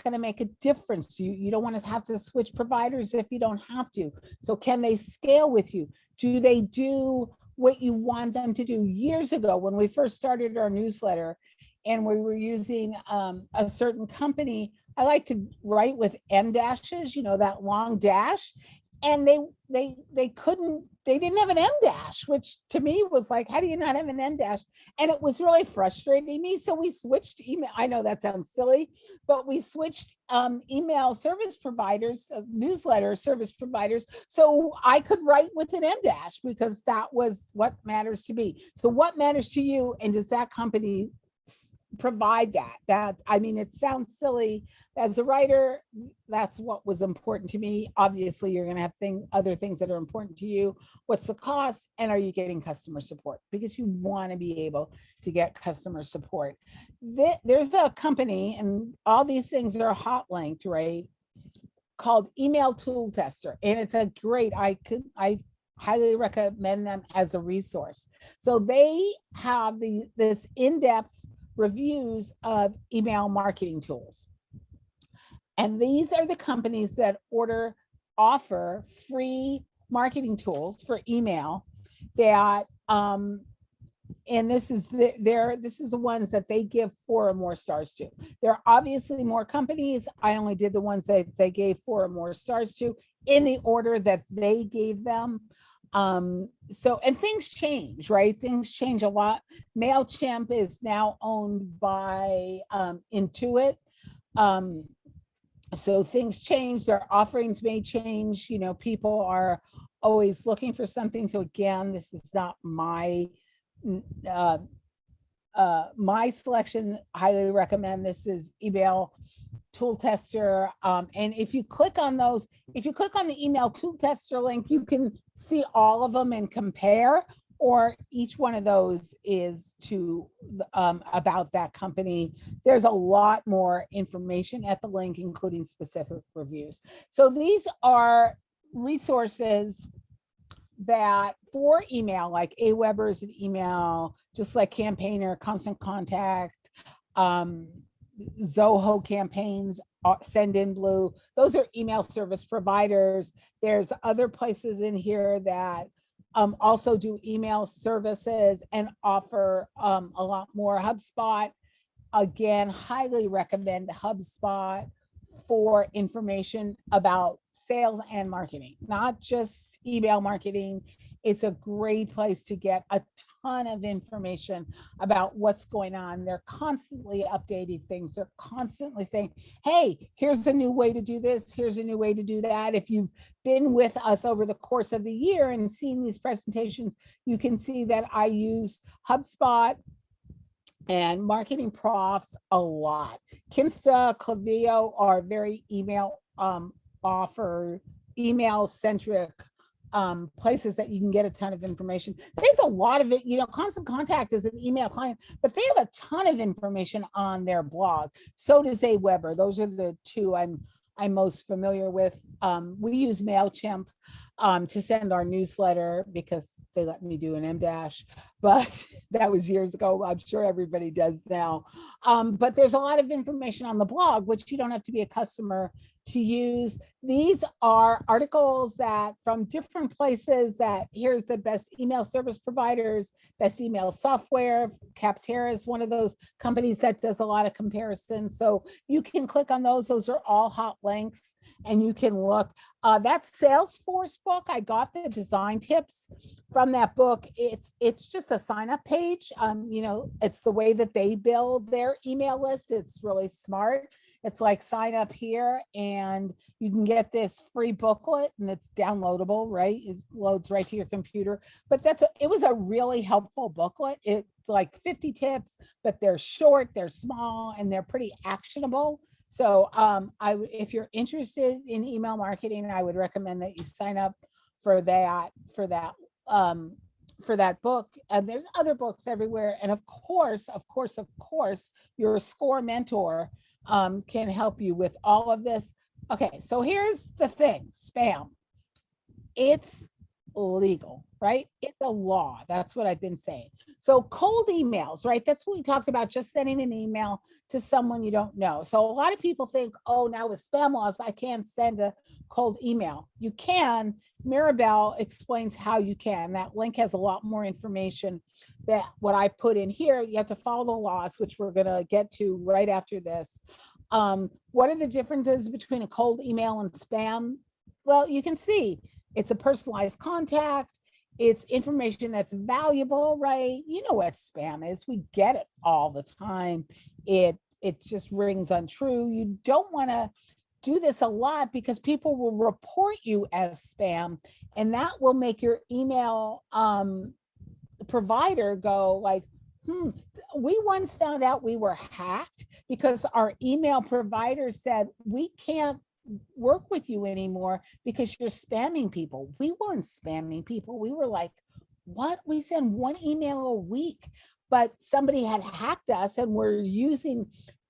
going to make a difference? You don't want to have to switch providers if you don't have to. So can they scale with you? Do they do what you want them to do? Years ago, when we first started our newsletter and we were using a certain company, I like to write with M dashes, that long dash. And they didn't have an M dash, which to me was like, how do you not have an M dash? And it was really frustrating me. So we switched email. I know that sounds silly, but we switched email service providers, newsletter service providers. So I could write with an M dash because that was what matters to me. So what matters to you? And does that company provide that? It sounds silly. As a writer, that's what was important to me. Obviously, you're going to have other things that are important to you. What's the cost? And are you getting customer support? Because you want to be able to get customer support. There's a company, and all these things are hot linked, right? Called Email Tool Tester. And it's a great, I highly recommend them as a resource. So they have this in-depth reviews of email marketing tools. And these are the companies that offer free marketing tools for email that And this is the ones that they give 4 or more stars to. There are obviously more companies. I only did the ones that they gave 4 or more stars to in the order that they gave them. So, and things change, right? Things change a lot. MailChimp is now owned by Intuit. So things change, their offerings may change. People are always looking for something. So again, this is not my uh, my selection. Highly recommend. This is email tool tester. And if you click on those, if you click on the email tool tester link, you can see all of them and compare, or each one of those is to about that company. There's a lot more information at the link, including specific reviews. So these are resources that for email, like Aweber is an email, just like Campaigner, Constant Contact, Zoho Campaigns, Sendinblue. Those are email service providers. There's other places in here that also do email services and offer a lot more. HubSpot, again, highly recommend HubSpot for information about sales and marketing, not just email marketing. It's a great place to get a ton of information about what's going on. They're constantly updating things. They're constantly saying, hey, here's a new way to do this. Here's a new way to do that. If you've been with us over the course of the year and seen these presentations, you can see that I use HubSpot and Marketing Profs a lot. Kinsta, Klaviyo are very email email-centric places that you can get a ton of information. There's a lot of it. Constant Contact is an email client, but they have a ton of information on their blog. So does Aweber. Those are the two I'm most familiar with. We use MailChimp to send our newsletter because they let me do an M-dash, but that was years ago. I'm sure everybody does now. But there's a lot of information on the blog, which you don't have to be a customer to use. These are articles that from different places that here's the best email service providers, best email software. Capterra is one of those companies that does a lot of comparisons. So you can click on those. Those are all hot links and you can look. That Salesforce book, I got the design tips from that book. It's just a sign-up page. It's the way that they build their email list. It's really smart. It's like sign up here and you can get this free booklet and it's downloadable, right? It loads right to your computer. But it was a really helpful booklet. It's like 50 tips, but they're short, they're small, and they're pretty actionable. So if you're interested in email marketing, I would recommend that you sign up for that book. And there's other books everywhere. And of course, your SCORE mentor can help you with all of this. Okay, so here's the thing, spam. It's legal, right? It's a law. That's what I've been saying. So cold emails, right? That's what we talked about, just sending an email to someone you don't know. So a lot of people think, oh, now with spam laws, I can't send a cold email. You can. Mirabelle explains how you can. That link has a lot more information that what I put in here. You have to follow the laws, which we're going to get to right after this. What are the differences between a cold email and spam? Well, you can see it's a personalized contact. It's information that's valuable, right? You know what spam is. We get it all the time. It just rings untrue. You don't want to do this a lot because people will report you as spam, and that will make your email provider go like, we once found out we were hacked because our email provider said we can't work with you anymore because you're spamming people. We weren't spamming people. We were like, what? We send one email a week, but somebody had hacked us and we're using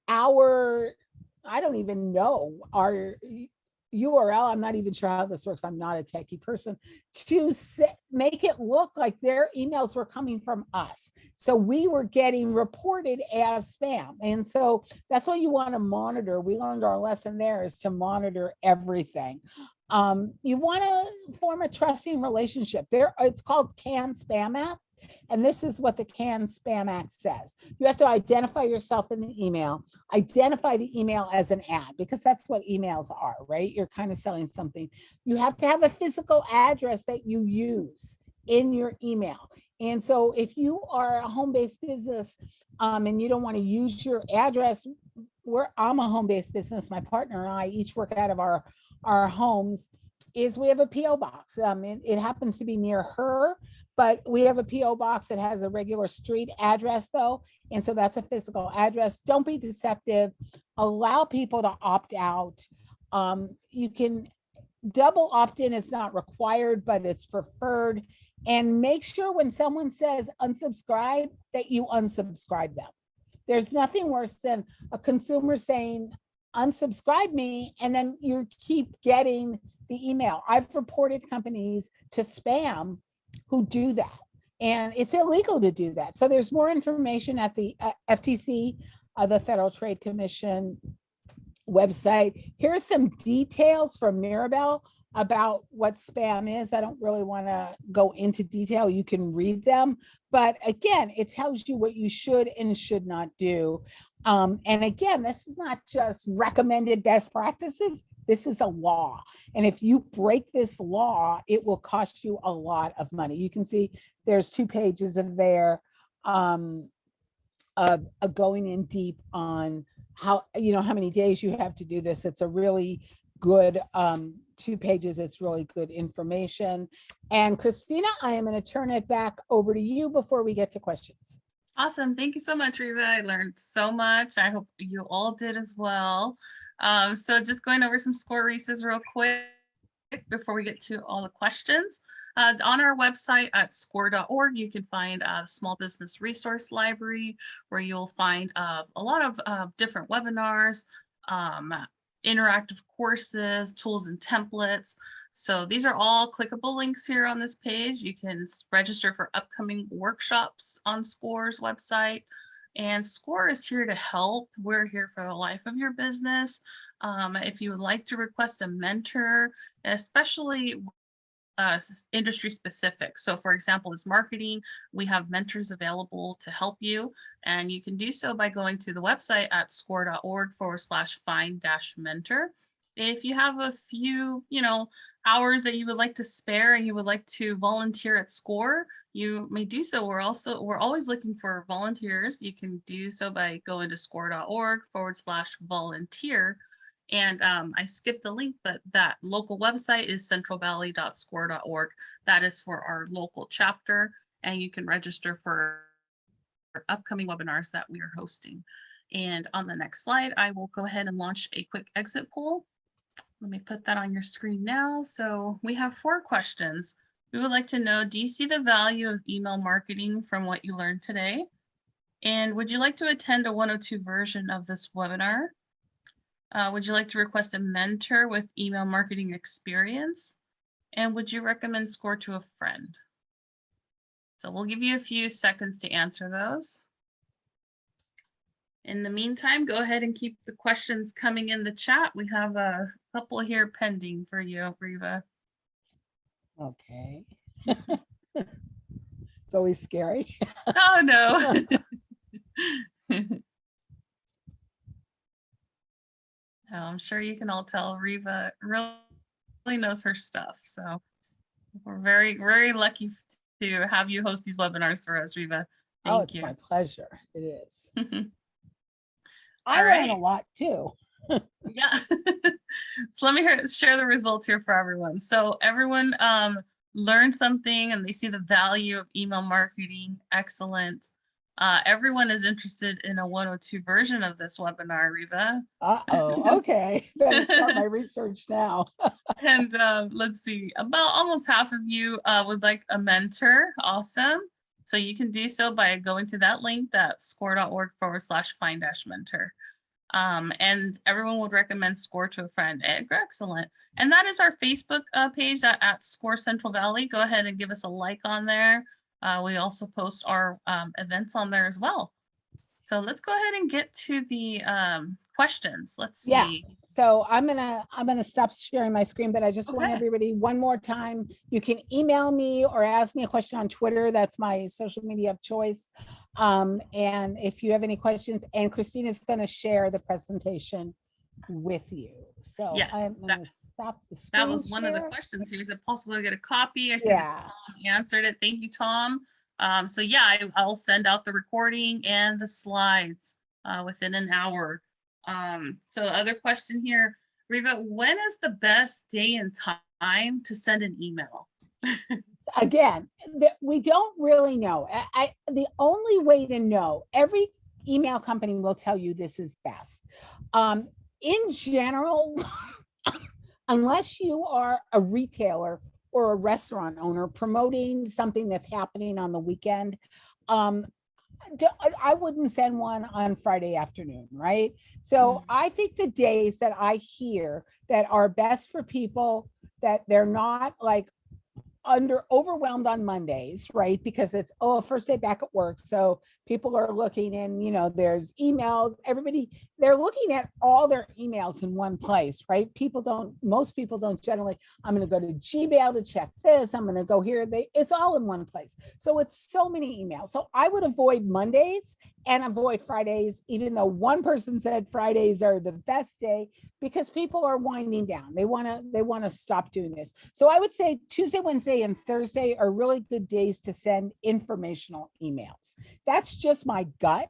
our, I don't even know, our URL. I'm not even sure how this works. I'm not a techie person, to make it look like their emails were coming from us. So we were getting reported as spam. And so that's what you want to monitor. We learned our lesson there is to monitor everything. You want to form a trusting relationship. It's called Can Spam App. And this is what the Can Spam Act says. You have to identify yourself in the email, identify the email as an ad, because that's what emails are, right? You're kind of selling something. You have to have a physical address that you use in your email. And so if you are a home-based business and you don't want to use your address, I'm a home-based business, my partner and I each work out of our homes, is we have a PO box. It happens to be near her, but we have a PO box that has a regular street address though. And so that's a physical address. Don't be deceptive. Allow people to opt out. You can double opt-in is not required, but it's preferred. And make sure when someone says unsubscribe, that you unsubscribe them. There's nothing worse than a consumer saying, unsubscribe me, and then you keep getting the email. I've reported companies to spam who do that, and it's illegal to do that. So there's more information at the FTC, the Federal Trade Commission website. Here's some details from Mirabel about what spam is. I don't really want to go into detail. You can read them, but again, it tells you what you should and should not do. And again, this is not just recommended best practices. This is a law. And if you break this law, it will cost you a lot of money. You can see there's 2 pages of there of going in deep on how many days you have to do this. It's a really good 2 pages. It's really good information. And Christina, I am going to turn it back over to you before we get to questions. Awesome. Thank you so much, Rieva. I learned so much. I hope you all did as well. So just going over some score races real quick before we get to all the questions. On our website at score.org, you can find a small business resource library where you'll find a lot of different webinars, interactive courses, tools and templates. So these are all clickable links here on this page. You can register for upcoming workshops on SCORE's website. And SCORE is here to help. We're here for the life of your business. If you would like to request a mentor, especially industry specific. So for example, as marketing, we have mentors available to help you. And you can do so by going to the website at score.org/find-mentor. If you have a few, hours that you would like to spare and you would like to volunteer at SCORE, you may do so. We're always looking for volunteers. You can do so by going to score.org/volunteer. And I skipped the link, but that local website is centralvalley.score.org. That is for our local chapter, and you can register for upcoming webinars that we are hosting. And on the next slide, I will go ahead and launch a quick exit poll. Let me put that on your screen now. So we have 4 questions. We would like to know, do you see the value of email marketing from what you learned today? And would you like to attend a 102 version of this webinar? Would you like to request a mentor with email marketing experience? And would you recommend SCORE to a friend? So we'll give you a few seconds to answer those. In the meantime, go ahead and keep the questions coming in the chat. We have a couple here pending for you, Rieva. Okay. It's always scary. Oh, no. I'm sure you can all tell Rieva really knows her stuff. So we're very, very lucky to have you host these webinars for us, Rieva. Thank you. My pleasure. It is. I All learn right. a lot too. Yeah. So let me share the results here for everyone. So everyone learned something and they see the value of email marketing. Excellent. Everyone is interested in a 102 version of this webinar, Rieva. Uh-oh, okay. Better start my research now. And let's see, about almost half of you would like a mentor. Awesome. So you can do so by going to that link, that score.org/find-mentor. And everyone would recommend SCORE to a friend. Excellent. And that is our Facebook page at SCORE Central Valley. Go ahead and give us a like on there. We also post our events on there as well. So let's go ahead and get to the questions. Let's see. Yeah. So I'm gonna stop sharing my screen, but I just want Okay. everybody one more time. You can email me or ask me a question on Twitter. That's my social media of choice. And if you have any questions, and Christina's gonna share the presentation with you. So Yes, I'm that gonna stop the that screen was one of the share. questions here. Is it possible to get a copy? I see that Yeah. Tom answered it. Thank you, Tom. So yeah, I'll send out the recording and the slides within an hour. So other question here, Riva, when is the best day and time to send an email? Again, we don't really know. The only way to know, every email company will tell you this is best. In general, unless you are a retailer or a restaurant owner promoting something that's happening on the weekend, I wouldn't send one on Friday afternoon, right? So I think the days that I hear that are best for people, that they're not like overwhelmed on Mondays, right? Because it's first day back at work. So people are looking and there's emails, they're looking at all their emails in one place, right? Most people don't generally, I'm going to go to Gmail to check this, I'm going to go here. It's all in one place. So it's so many emails. So I would avoid Mondays and avoid Fridays, even though one person said Fridays are the best day, because people are winding down. They want to stop doing this. So I would say Tuesday, Wednesday, and Thursday are really good days to send informational emails. That's just my gut.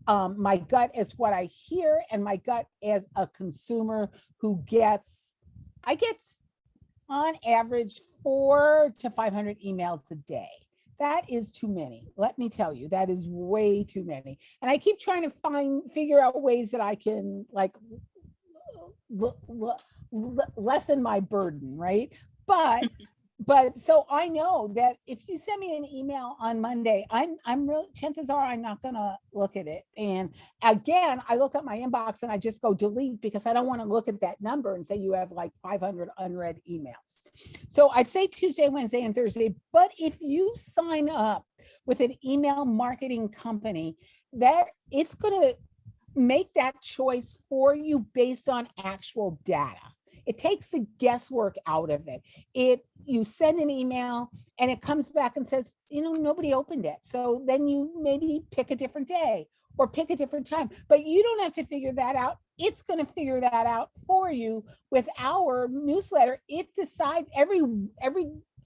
My gut is what I hear, and my gut as a consumer who I get on average 400 to 500 emails a day. That is too many. Let me tell you, that is way too many. And I keep trying to figure out ways that I can lessen my burden, right? But so I know that if you send me an email on Monday, I'm real, chances are I'm not gonna look at it. And again, I look at my inbox and I just go delete, because I don't want to look at that number and say you have like 500 unread emails. So I'd say Tuesday, Wednesday, and Thursday. But if you sign up with an email marketing company, that it's gonna make that choice for you based on actual data. It takes the guesswork out of it. You send an email and it comes back and says, nobody opened it. So then you maybe pick a different day or pick a different time, but you don't have to figure that out. It's going to figure that out for you with our newsletter. It decides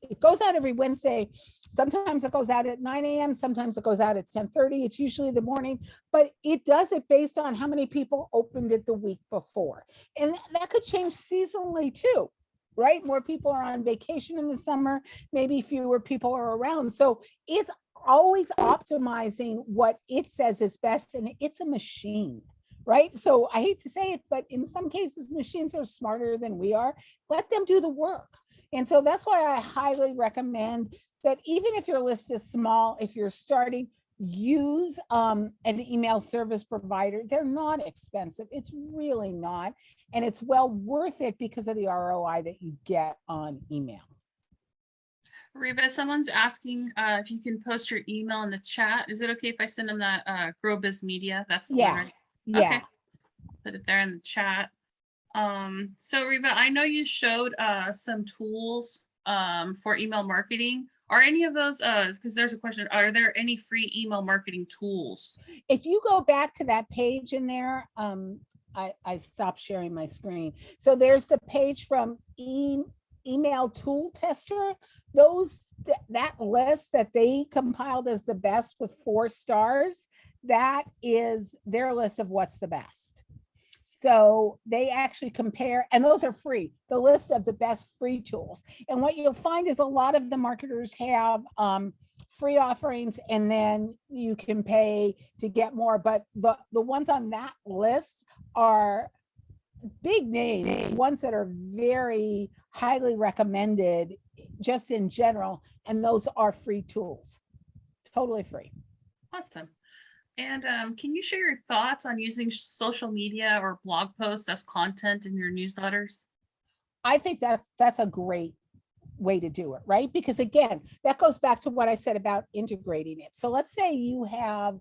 it goes out every Wednesday. Sometimes it goes out at 9 a.m. Sometimes it goes out at 10:30. It's usually the morning, but it does it based on how many people opened it the week before. And that could change seasonally too, right? More people are on vacation in the summer, maybe fewer people are around. So it's always optimizing what it says is best, and it's a machine, right? So I hate to say it, but in some cases, machines are smarter than we are. Let them do the work. And so that's why I highly recommend that even if your list is small, if you're starting, use an email service provider. They're not expensive. It's really not. And it's well worth it because of the ROI that you get on email. Riva, someone's asking if you can post your email in the chat. Is it okay if I send them that GrowBiz Media? That's the one, right? Yeah. Okay. Put it there in the chat. So Riva, I know you showed some tools for email marketing. Are any of those, because there's a question, are there any free email marketing tools? If you go back to that page in there, I stopped sharing my screen. So there's the page from Email Tool Tester. That list that they compiled as the best with 4 stars, that is their list of what's the best. So they actually compare, and those are free, the list of the best free tools. And what you'll find is a lot of the marketers have free offerings, and then you can pay to get more. But the ones on that list are big names, ones that are very highly recommended just in general. And those are free tools, totally free. Awesome. And can you share your thoughts on using social media or blog posts as content in your newsletters? I think that's a great way to do it, right? Because again, that goes back to what I said about integrating it. So let's say you have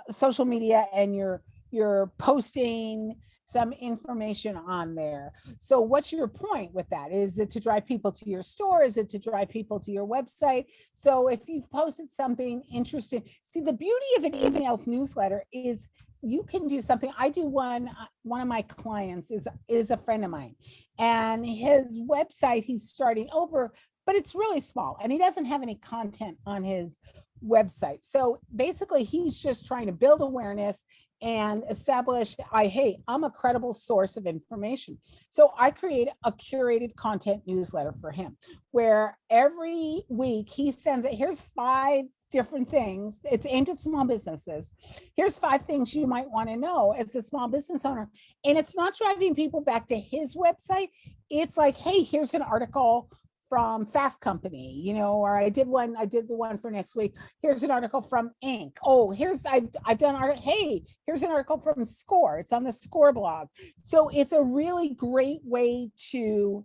social media and you're posting some information on there. So what's your point with that? Is it to drive people to your store? Is it to drive people to your website? So if you've posted something interesting, see, the beauty of an emails newsletter is you can do something. I do one of my clients is a friend of mine, and his website, he's starting over, but it's really small and he doesn't have any content on his website. So basically he's just trying to build awareness and establish, hey, I'm a credible source of information. So I create a curated content newsletter for him where every week he sends it. Here's 5 different things. It's aimed at small businesses. Here's 5 things you might want to know as a small business owner. And it's not driving people back to his website. It's like, hey, here's an article from Fast Company, or I did the one for next week. Here's an article from Inc. Oh, I've done art. Hey, here's an article from Score. It's on the Score blog. So it's a really great way to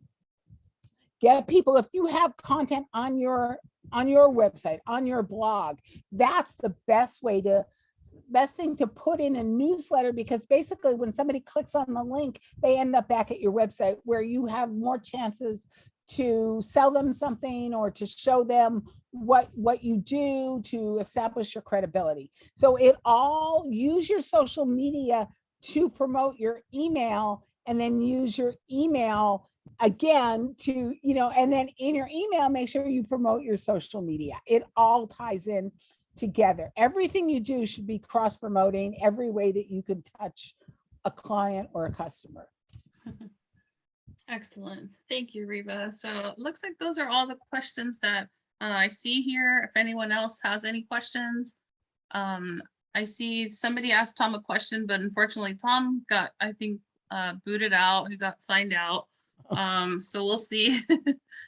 get people. If you have content on your website, on your blog, that's the best thing to put in a newsletter, because basically when somebody clicks on the link, they end up back at your website where you have more chances to sell them something or to show them what you do to establish your credibility. So use your social media to promote your email, and then use your email again to, and then in your email, make sure you promote your social media. It all ties in together. Everything you do should be cross-promoting every way that you could touch a client or a customer. Excellent. Thank you, Rieva. So it looks like those are all the questions that I see here. If anyone else has any questions, I see somebody asked Tom a question, but unfortunately Tom got, I think, booted out. He got signed out. So we'll see.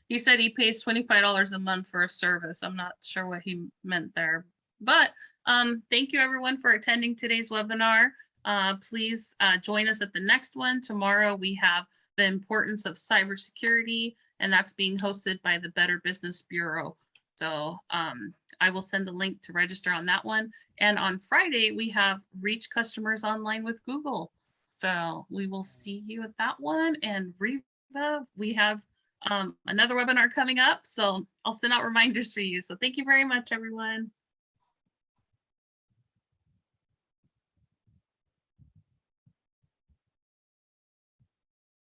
He said he pays $25 a month for a service. I'm not sure what he meant there, but thank you everyone for attending today's webinar. Please join us at the next one. Tomorrow we have the importance of cybersecurity, and that's being hosted by the Better Business Bureau. So I will send the link to register on that one. And on Friday, we have Reach Customers Online with Google. So we will see you at that one. And Rieva, we have another webinar coming up. So I'll send out reminders for you. So thank you very much, everyone.